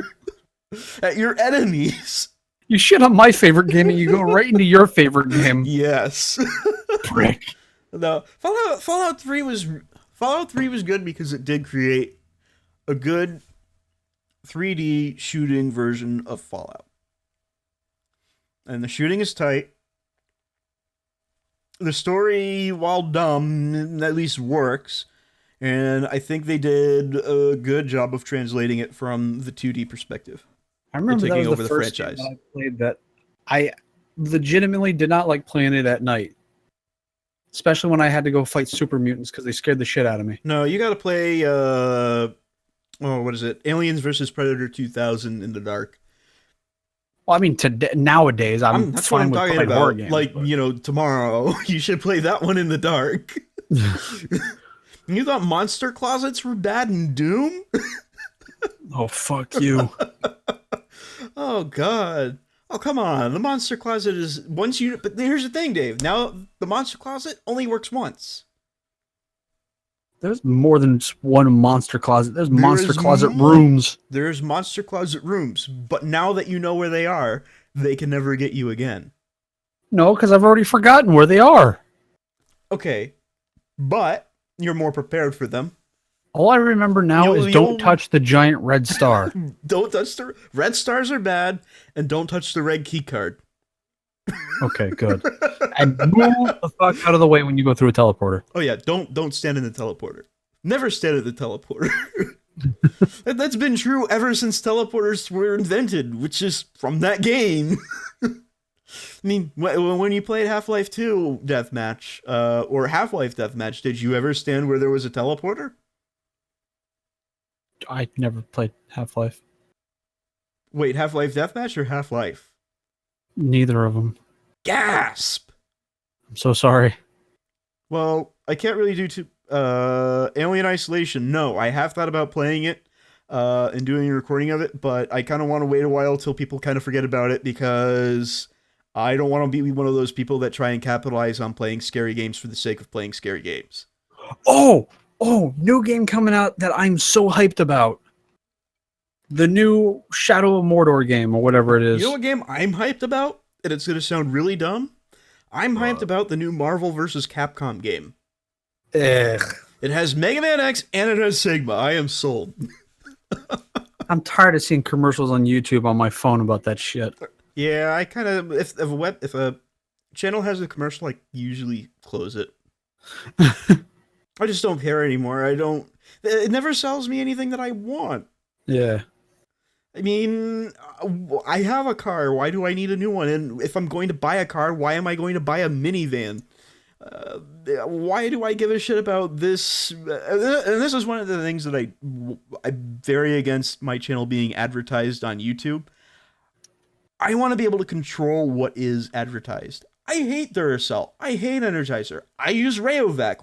at your enemies. You shit on my favorite game and you go right into your favorite game. Yes. Prick. No, Fallout 3 was good because it did create a good 3D shooting version of Fallout. And the shooting is tight. The story, while dumb, at least works. And I think they did a good job of translating it from the 2D perspective. I remember that taking was over the the first franchise. game that I played that I legitimately did not like playing it at night. Especially when I had to go fight super mutants because they scared the shit out of me. No, you gotta play, what is it? Aliens vs. Predator 2000 in the dark. Well, I mean, nowadays, I'm That's what fine I'm with talking playing horror about. games. Like, but- tomorrow, you should play that one in the dark. You thought monster closets were bad in Doom? Oh, fuck you. Oh, God. Oh, come on. The monster closet is once you. But here's the thing, Dave. Now, the monster closet only works once. There's more than just one monster closet. There's There monster is closet more. rooms. There's monster closet rooms, but now that you know where they are, they can never get you again. No, because I've already forgotten where they are. Okay, but you're more prepared for them. All I remember now is don't touch the giant red star. Don't touch the red stars are bad, and don't touch the red key card. Okay, good. And move the fuck out of the way when you go through a teleporter. Oh yeah, don't stand in the teleporter. Never stand in the teleporter. That's been true ever since teleporters were invented, which is from that game. I mean, when you played Half-Life 2 Deathmatch, or Half-Life Deathmatch, did you ever stand where there was a teleporter? I never played Half-Life. Wait, Half-Life Deathmatch or Half-Life? Neither of them. Gasp! I'm so sorry. Well, I can't really do Alien Isolation. No, I have thought about playing it. and doing a recording of it, but I kind of want to wait a while till people kind of forget about it because I don't want to be one of those people that try and capitalize on playing scary games for the sake of playing scary games. Oh, new game coming out that I'm so hyped about. The new Shadow of Mordor game, or whatever it is. You know what game I'm hyped about? And it's going to sound really dumb. I'm hyped about the new Marvel vs. Capcom game. Ugh. It has Mega Man X and it has Sigma. I am sold. I'm tired of seeing commercials on YouTube on my phone about that shit. Yeah, I kind of if a channel has a commercial, I usually close it. I just don't care anymore. It never sells me anything that I want. Yeah. I mean, I have a car. Why do I need a new one? And if I'm going to buy a car, why am I going to buy a minivan? Why do I give a shit about this? And this is one of the things that I'm very against my channel being advertised on YouTube. I want to be able to control what is advertised. I hate Duracell. I hate Energizer. I use Rayovac.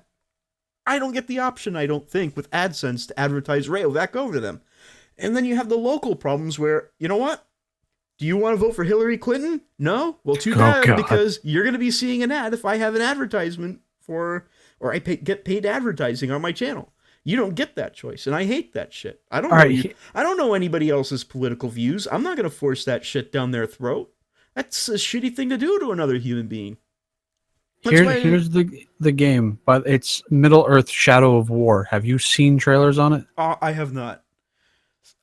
I don't get the option, I don't think, with AdSense to advertise Rayovac over them. And then you have the local problems where, you know what? Do you want to vote for Hillary Clinton? No? Well, too bad, because you're going to be seeing an ad if I have an advertisement or I get paid advertising on my channel. You don't get that choice, and I hate that shit. I don't know anybody else's political views. I'm not going to force that shit down their throat. That's a shitty thing to do to another human being. Here's the game, but it's Middle-earth: Shadow of War. Have you seen trailers on it? I have not.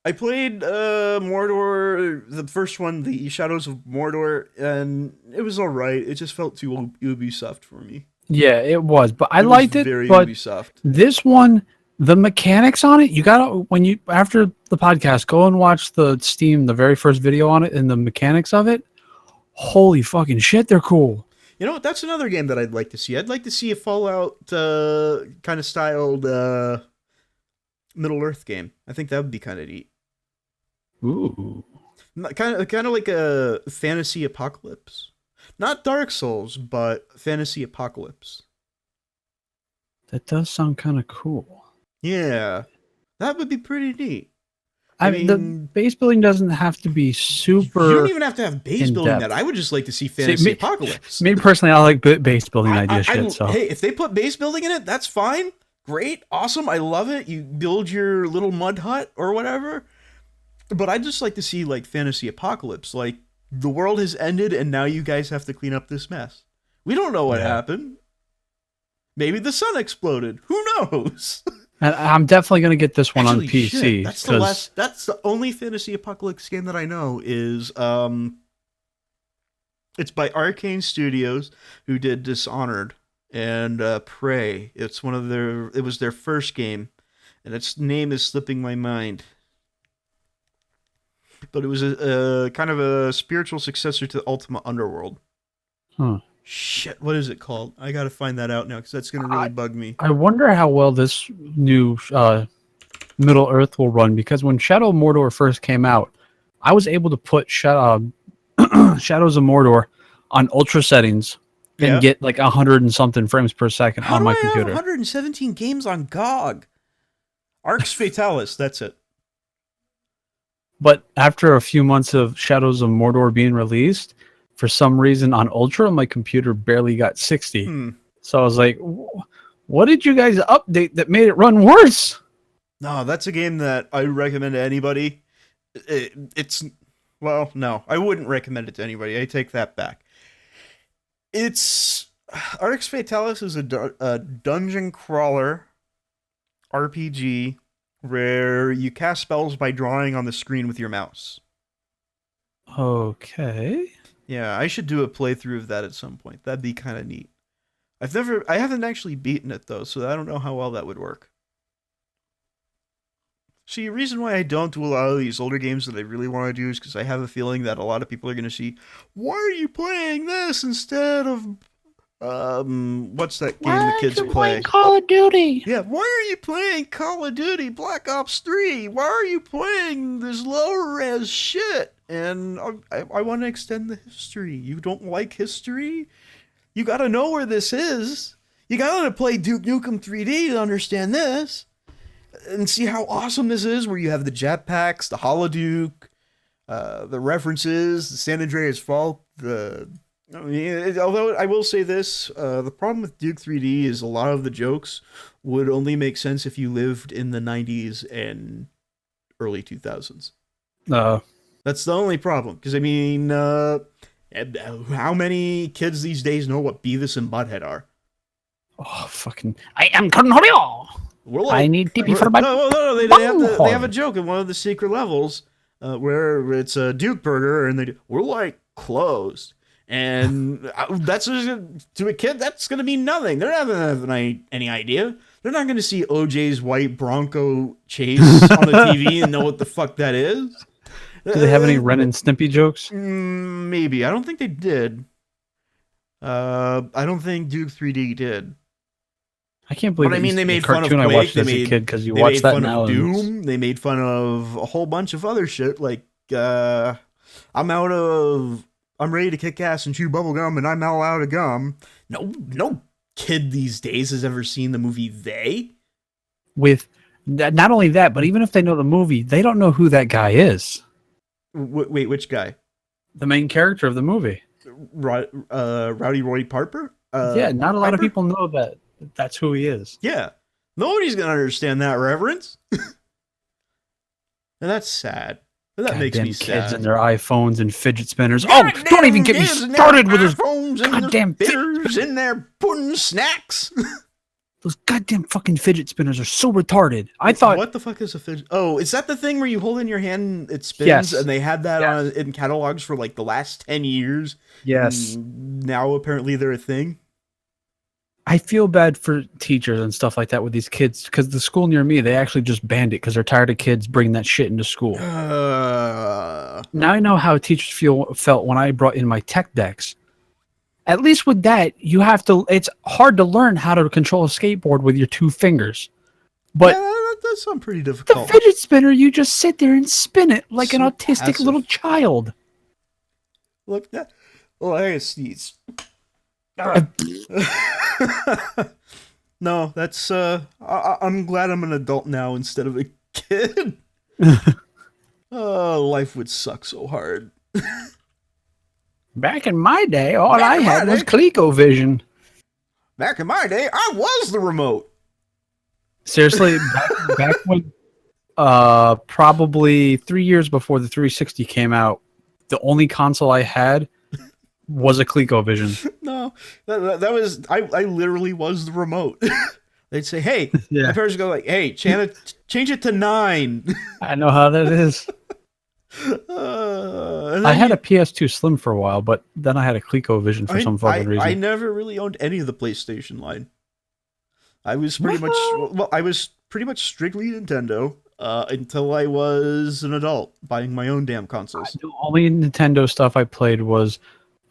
I played Mordor, the first one, the Shadows of Mordor, and it was all right. It just felt too Ubisoft for me. Yeah, it was, but I liked it. Very but Ubisoft. This one, the mechanics on it, you gotta after the podcast, go and watch the very first video on it, and the mechanics of it. Holy fucking shit, they're cool. You know, that's another game that I'd like to see. I'd like to see a Fallout kind of styled Middle Earth game. I think that would be kind of neat. Ooh. Kind of like a fantasy apocalypse. Not Dark Souls, but fantasy apocalypse. That does sound kind of cool. Yeah. That would be pretty neat. I mean, the base building doesn't have to be super. You don't even have to have base building that. I would just like to see fantasy apocalypse. Me personally, I like base building shit. So hey, if they put base building in it, that's fine. Great, awesome. I love it. You build your little mud hut or whatever. But I'd just like to see like fantasy apocalypse. Like the world has ended and now you guys have to clean up this mess. We don't know what happened. Maybe the sun exploded. Who knows? And I'm definitely going to get this one Actually, on PC. Shit, that's the only fantasy apocalypse game that I know is it's by Arcane Studios, who did Dishonored and Prey. It was their first game, and its name is slipping my mind. But it was a kind of a spiritual successor to Ultima Underworld. Huh. Shit, what is it called? I gotta find that out now because that's gonna really bug me. I wonder how well this new Middle Earth will run, because when Shadow of Mordor first came out, I was able to put Shadows of Mordor on ultra settings and get like 100 and something frames per second on my computer. Have 117 games on GOG. Arx Fatalis, that's it. But after a few months of Shadows of Mordor being released, for some reason on Ultra, my computer barely got 60. So I was like, what did you guys update that made it run worse? No, that's a game that I recommend to anybody. No, I wouldn't recommend it to anybody. I take that back. Arx Fatalis is a dungeon crawler RPG where you cast spells by drawing on the screen with your mouse. Okay. Yeah, I should do a playthrough of that at some point. That'd be kind of neat. I haven't actually beaten it though, so I don't know how well that would work. See, the reason why I don't do a lot of these older games that I really want to do is because I have a feeling that a lot of people are going to see, why are you playing this instead of what's that game the kids play? Playing Call of Duty? Yeah, why are you playing Call of Duty Black Ops 3? Why are you playing this low-res shit? And I want to extend the history. You don't like history? You got to know where this is. You got to play Duke Nukem 3D to understand this. and see how awesome this is, where you have the jetpacks, the Holoduke, the references, the San Andreas Fault. Although I will say this, the problem with Duke 3D is a lot of the jokes would only make sense if you lived in the 90s and early 2000s. That's the only problem. Because, I mean, how many kids these days know what Beavis and Butthead are? Oh, fucking. I am Cornholio! I need TP for my. No. They have a joke in one of the secret levels where it's a Duke burger, and we're like closed. And that's to a kid, that's going to mean nothing. They're not going to have any idea. They're not going to see OJ's white Bronco chase on the TV and know what the fuck that is. Do they have any Ren and Stimpy jokes? Maybe. I don't think they did. I don't think Duke 3D did. I can't believe. But I mean, they made the fun of cartoon Quake. I watched as a kid because you watched that now. They made fun of Doom. They made fun of a whole bunch of other shit. Like, I'm ready to kick ass and chew bubblegum, and I'm all out of gum. No kid these days has ever seen the movie They. With not only that, but even if they know the movie, they don't know who that guy is. Wait, which guy? The main character of the movie. Rowdy Roy Piper? Yeah, not a lot of people know that that's who he is. Yeah. Nobody's going to understand that reference. And that's sad. That makes me sad. Kids and their iPhones and fidget spinners. Don't even get me started with those goddamn spinners in there putting snacks. Those goddamn fucking fidget spinners are so retarded. I thought, what the fuck is a fidget? Oh, is that the thing where you hold in your hand and it spins? Yes. And they had that in catalogs for like the last 10 years. Yes. Now apparently they're a thing. I feel bad for teachers and stuff like that with these kids because the school near me, they actually just banned it because they're tired of kids bringing that shit into school. Now I know how teachers felt when I brought in my tech decks. At least with that, it's hard to learn how to control a skateboard with your 2 fingers. But yeah, that does sound pretty difficult. The fidget spinner, you just sit there and spin it like an autistic little child. Look, that. Oh, I gotta sneeze. No, that's I'm glad I'm an adult now instead of a kid. Life would suck so hard. Back in my day, all I had was ColecoVision. Back in my day, I was the remote. Seriously, back when probably 3 years before the 360 came out, the only console I had was a ColecoVision. No, that was I literally was the remote. They'd say, "Hey," my parents would go like, "Hey, change it to 9." I know how that is. I had a PS2 Slim for a while, but then I had a ColecoVision for some fucking reason. I never really owned any of the PlayStation line. I was pretty much strictly Nintendo until I was an adult buying my own damn consoles. The only Nintendo stuff I played was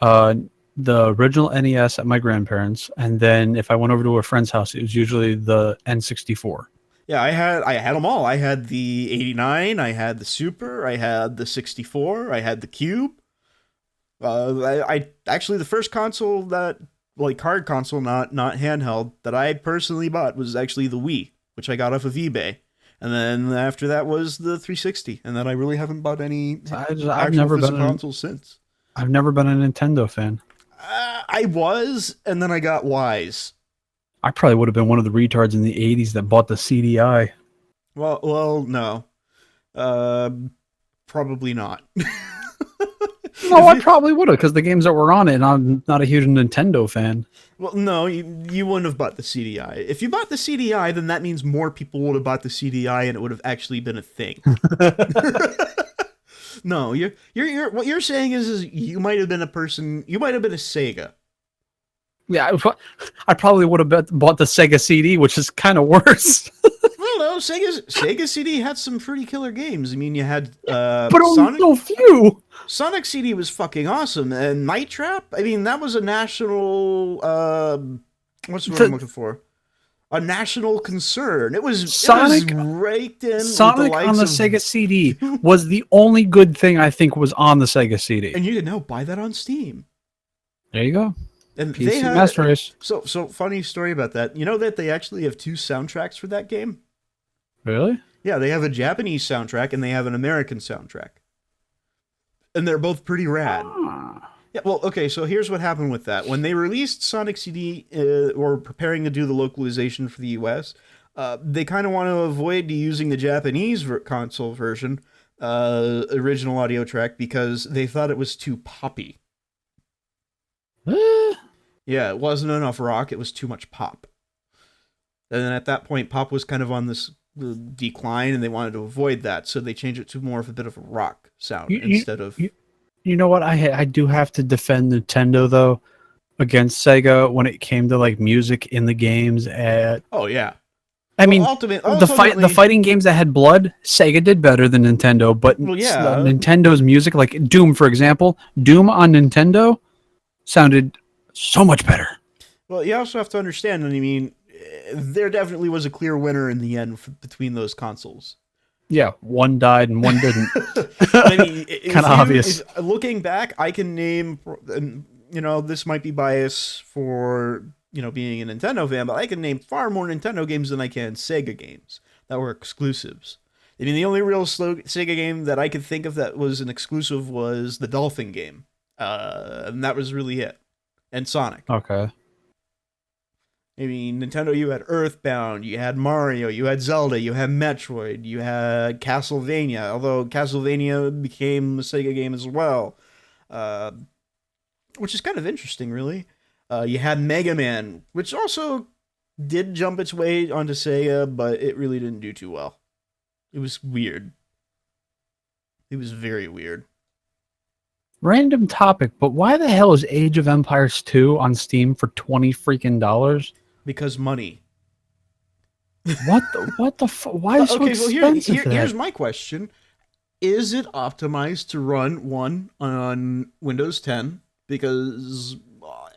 the original NES at my grandparents', and then if I went over to a friend's house, it was usually the N64. Yeah, I had them all. I had the 89, I had the Super, I had the 64, I had the Cube. I actually the first console that card console, not handheld, that I personally bought was actually the Wii, which I got off of eBay. And then after that was the 360, and then I really haven't bought any I've never been consoles since. I've never been a Nintendo fan. I was, and then I got wise. I probably would have been one of the retards in the 80s that bought the CDI. Well, no. Probably not. No, I probably would have, because the games that were on it, and I'm not a huge Nintendo fan. Well, no, you wouldn't have bought the CDI. If you bought the CDI, then that means more people would have bought the CDI, and it would have actually been a thing. No, you're what you're saying is you might have been a person. You might have been a Sega. Yeah, I probably would have bought the Sega CD, which is kind of worse. Well, no, Sega CD had some pretty killer games. I mean, you had but only so few. Sonic CD was fucking awesome, and Night Trap. I mean, that was a national. What's the word I'm looking for? A national concern. It was raked in. Sonic on the Sega CD was the only good thing I think was on the Sega CD. And you can now buy that on Steam. There you go. And PC they had Master Race. So funny story about that. You know that they actually have 2 soundtracks for that game? Really? Yeah, they have a Japanese soundtrack and they have an American soundtrack. And they're both pretty rad. Ah. Yeah, well, okay, so here's what happened with that. When they released Sonic CD, or preparing to do the localization for the US, they kind of want to avoid using the Japanese console version, original audio track, because they thought it was too poppy. Yeah, it wasn't enough rock, it was too much pop. And then at that point, pop was kind of on this decline, and they wanted to avoid that, so they changed it to more of a bit of a rock sound instead of... You know what? I do have to defend Nintendo, though, against Sega when it came to, like, music in the games. Oh, yeah. I mean, ultimately, the fighting games that had blood, Sega did better than Nintendo, but well, yeah. Nintendo's music, like Doom, for example, Doom on Nintendo sounded so much better. Well, you also have to understand, I mean, there definitely was a clear winner in the end between those consoles. Yeah, one died and one didn't. I mean, kind of obvious. Looking back, I can name, you know, this might be bias for, you know, being a Nintendo fan, but I can name far more Nintendo games than I can Sega games that were exclusives. I mean, the only real Sega game that I could think of that was an exclusive was the Dolphin game. And that was really it. And Sonic. Okay. I mean, Nintendo, you had Earthbound, you had Mario, you had Zelda, you had Metroid, you had Castlevania, although Castlevania became a Sega game as well, which is kind of interesting, really. You had Mega Man, which also did jump its way onto Sega, but it really didn't do too well. It was weird. It was very weird. Random topic, but why the hell is Age of Empires 2 on Steam for $20 freaking dollars? Because money. Why is it so expensive? Here's my question. Is it optimized to run one on Windows 10? Because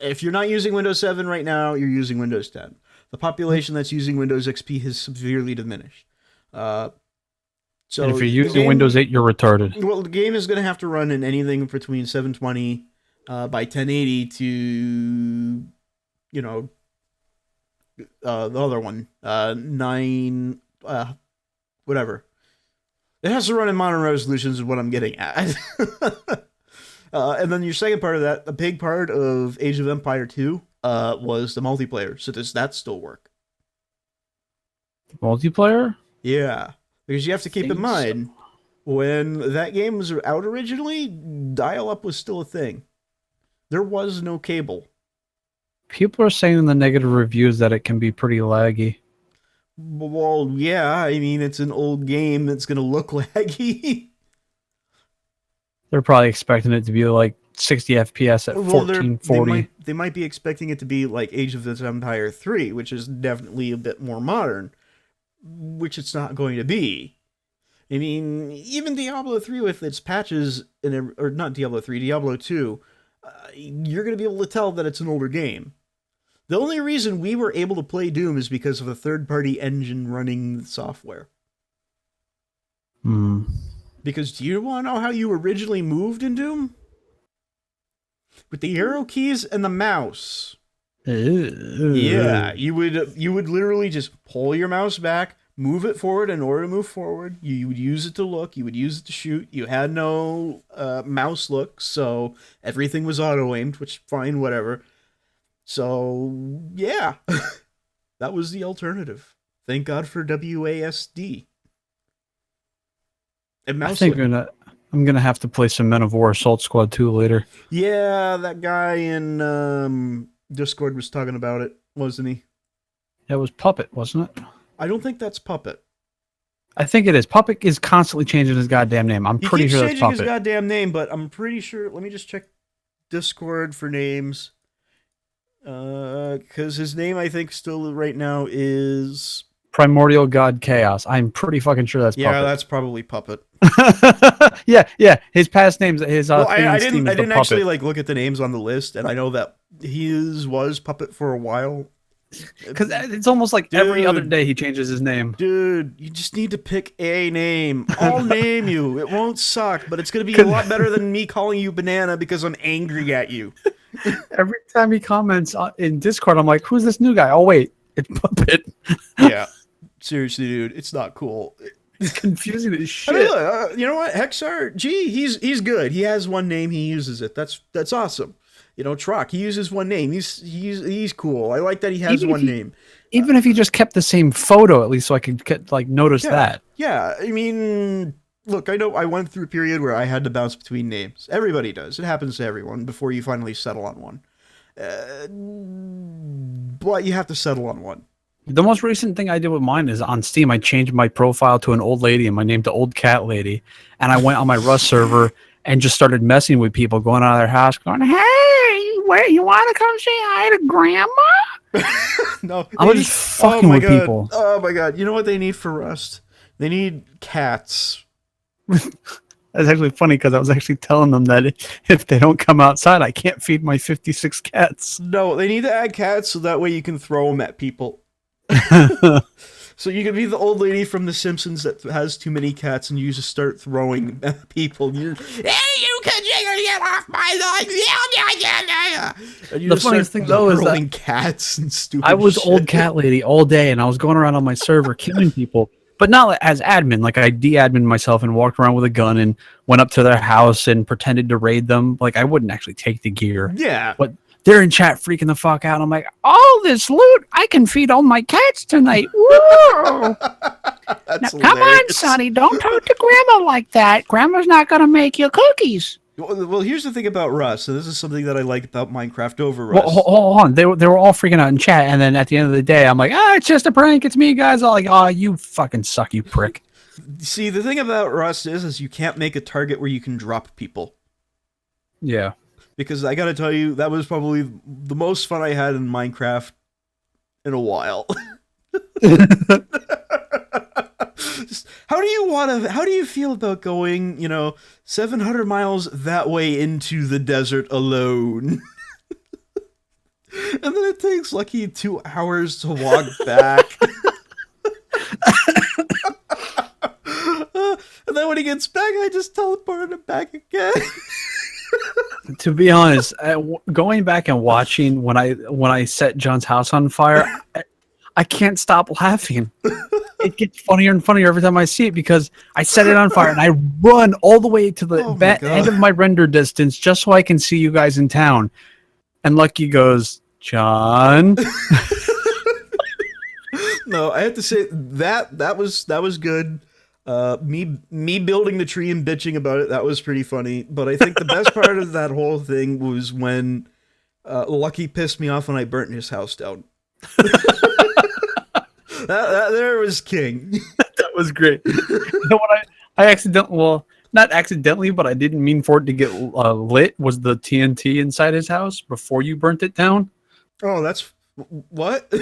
if you're not using Windows 7 right now, you're using Windows 10. The population that's using Windows XP has severely diminished. So and if you're using Windows 8, you're retarded. Well, the game is going to have to run in anything between 720 by 1080 to, you know, the other one, 9, whatever. It has to run in modern resolutions is what I'm getting at. And then your second part of that, a big part of Age of Empire 2 was the multiplayer. So does that still work? Multiplayer? Yeah. Because you have to keep in mind, when that game was out originally, dial-up was still a thing. There was no cable. People are saying in the negative reviews that it can be pretty laggy. Well, yeah, I mean, it's an old game that's going to look laggy. They're probably expecting it to be like 60 FPS at 1440. They might be expecting it to be like Age of Empire 3, which is definitely a bit more modern, which it's not going to be. I mean, even Diablo 3 with its patches, or not Diablo 3, Diablo 2, you're going to be able to tell that it's an older game. The only reason we were able to play Doom is because of a third-party engine running the software. Because do you want to know how you originally moved in Doom? With the arrow keys and the mouse. Yeah, you would literally just pull your mouse back, move it forward in order to move forward. You would use it to look, you would use it to shoot. You had no mouse look, so everything was auto-aimed, which fine, whatever. So, yeah. That was the alternative. Thank God for WASD. And mouse I think I'm gonna have to play some Men of War Assault Squad 2 later. Yeah, that guy in Discord was talking about it, wasn't he? It was Puppet, wasn't it? I don't think that's Puppet. I think it is. Puppet is constantly changing his goddamn name. I'm pretty sure that's Puppet. He keeps changing his goddamn name, but I'm pretty sure... Let me just check Discord for names. Because his name, I think, still right now is... Primordial God Chaos. I'm pretty fucking sure that's Puppet. Yeah, that's probably Puppet. yeah. His past names, his well, I didn't actually like look at the names on the list, and I know that his was Puppet for a while. Because it's almost like every other day he changes his name. Dude, you just need to pick a name. I'll name you. It won't suck, but it's going to be a lot better than me calling you Banana because I'm angry at you. Every time he comments in Discord, I'm like, who's this new guy? Oh, wait, it's Puppet. Yeah. seriously, dude, it's not cool. It's confusing as I shit. mean, you know what? Hexar, gee, he's good. He has one name, he uses it. That's awesome. You know, Troc, he uses one name. He's cool. I like that he has Even if one he- name. Even if you just kept the same photo, at least, so I could notice Yeah. that. Yeah, I mean, look, I know I went through a period where I had to bounce between names. Everybody does. It happens to everyone before you finally settle on one. But you have to settle on one. The most recent thing I did with mine is on Steam. I changed my profile to an old lady and my name to Old Cat Lady, and I went on my Rust server and just started messing with people, going out of their house, going, "Hey, where you want to come say hi to Grandma?" No, I was just fucking with people. Oh my god! You know what they need for Rust? They need cats. That's actually funny because I was actually telling them that if they don't come outside, I can't feed my 56 cats. No, they need to add cats so that way you can throw them at people. So you can be the old lady from The Simpsons that has too many cats, and you just start throwing at people. Hey, you can get off my lawn! And you The just funniest start thing, though, is that hurling cats and stupid. I was shit. Old Cat Lady all day, and I was going around on my server killing people, but not as admin. Like, I de-admin myself and walked around with a gun and went up to their house and pretended to raid them. Like, I wouldn't actually take the gear. Yeah. But they're in chat freaking the fuck out. I'm like, all this loot, I can feed all my cats tonight. Woo! That's Now, come on, hilarious. Sonny, don't talk to Grandma like that. Grandma's not going to make you cookies. Well, here's the thing about Rust, and this is something that I like about Minecraft over Rust. Well, hold on. They were all freaking out in chat, and then at the end of the day, I'm like, it's just a prank. It's me, guys. All like, oh, you fucking suck, you prick. See, the thing about Rust is you can't make a target where you can drop people. Yeah. Because I gotta tell you, that was probably the most fun I had in Minecraft in a while. Just, how do you feel about going, 700 miles that way into the desert alone? And then it takes lucky 2 hours to walk back. And then when he gets back, I just teleported him back again. To be honest, going back and watching when I set John's house on fire, I can't stop laughing. It gets funnier and funnier every time I see it because I set it on fire and I run all the way to the end of my render distance just so I can see you guys in town. And Lucky goes, John. No, I have to say that was good. Me building the tree and bitching about it, that was pretty funny. But I think the best part of that whole thing was when Lucky pissed me off when I burnt his house down. that there was king. That was great. You know what I accidentally, well, not accidentally, but I didn't mean for it to get lit, was the TNT inside his house before you burnt it down. Oh, that's what?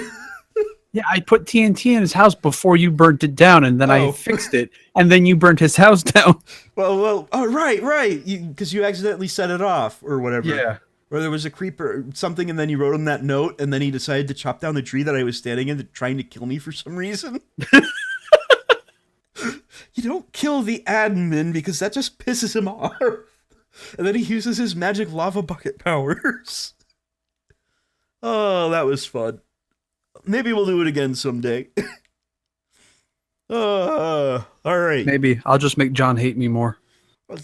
Yeah, I put TNT in his house before you burnt it down, and then I fixed it, and then you burnt his house down. Well, oh, right, because you accidentally set it off, or whatever. Yeah. Or there was a creeper or something, and then you wrote him that note, and then he decided to chop down the tree that I was standing in, trying to kill me for some reason. You don't kill the admin, because that just pisses him off. And then he uses his magic lava bucket powers. Oh, that was fun. Maybe we'll do it again someday. All right. Maybe. I'll just make John hate me more. I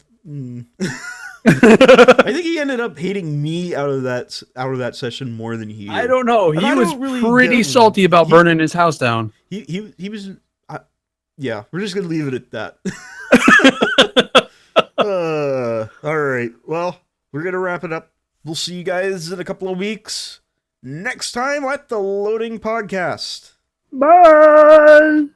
think he ended up hating me out of that session more than he. I don't know. And He I was don't really pretty get- salty about burning his house down. He was. Yeah, we're just gonna leave it at that. All right. Well, we're gonna wrap it up. We'll see you guys in a couple of weeks. Next time at the Loading Podcast. Bye.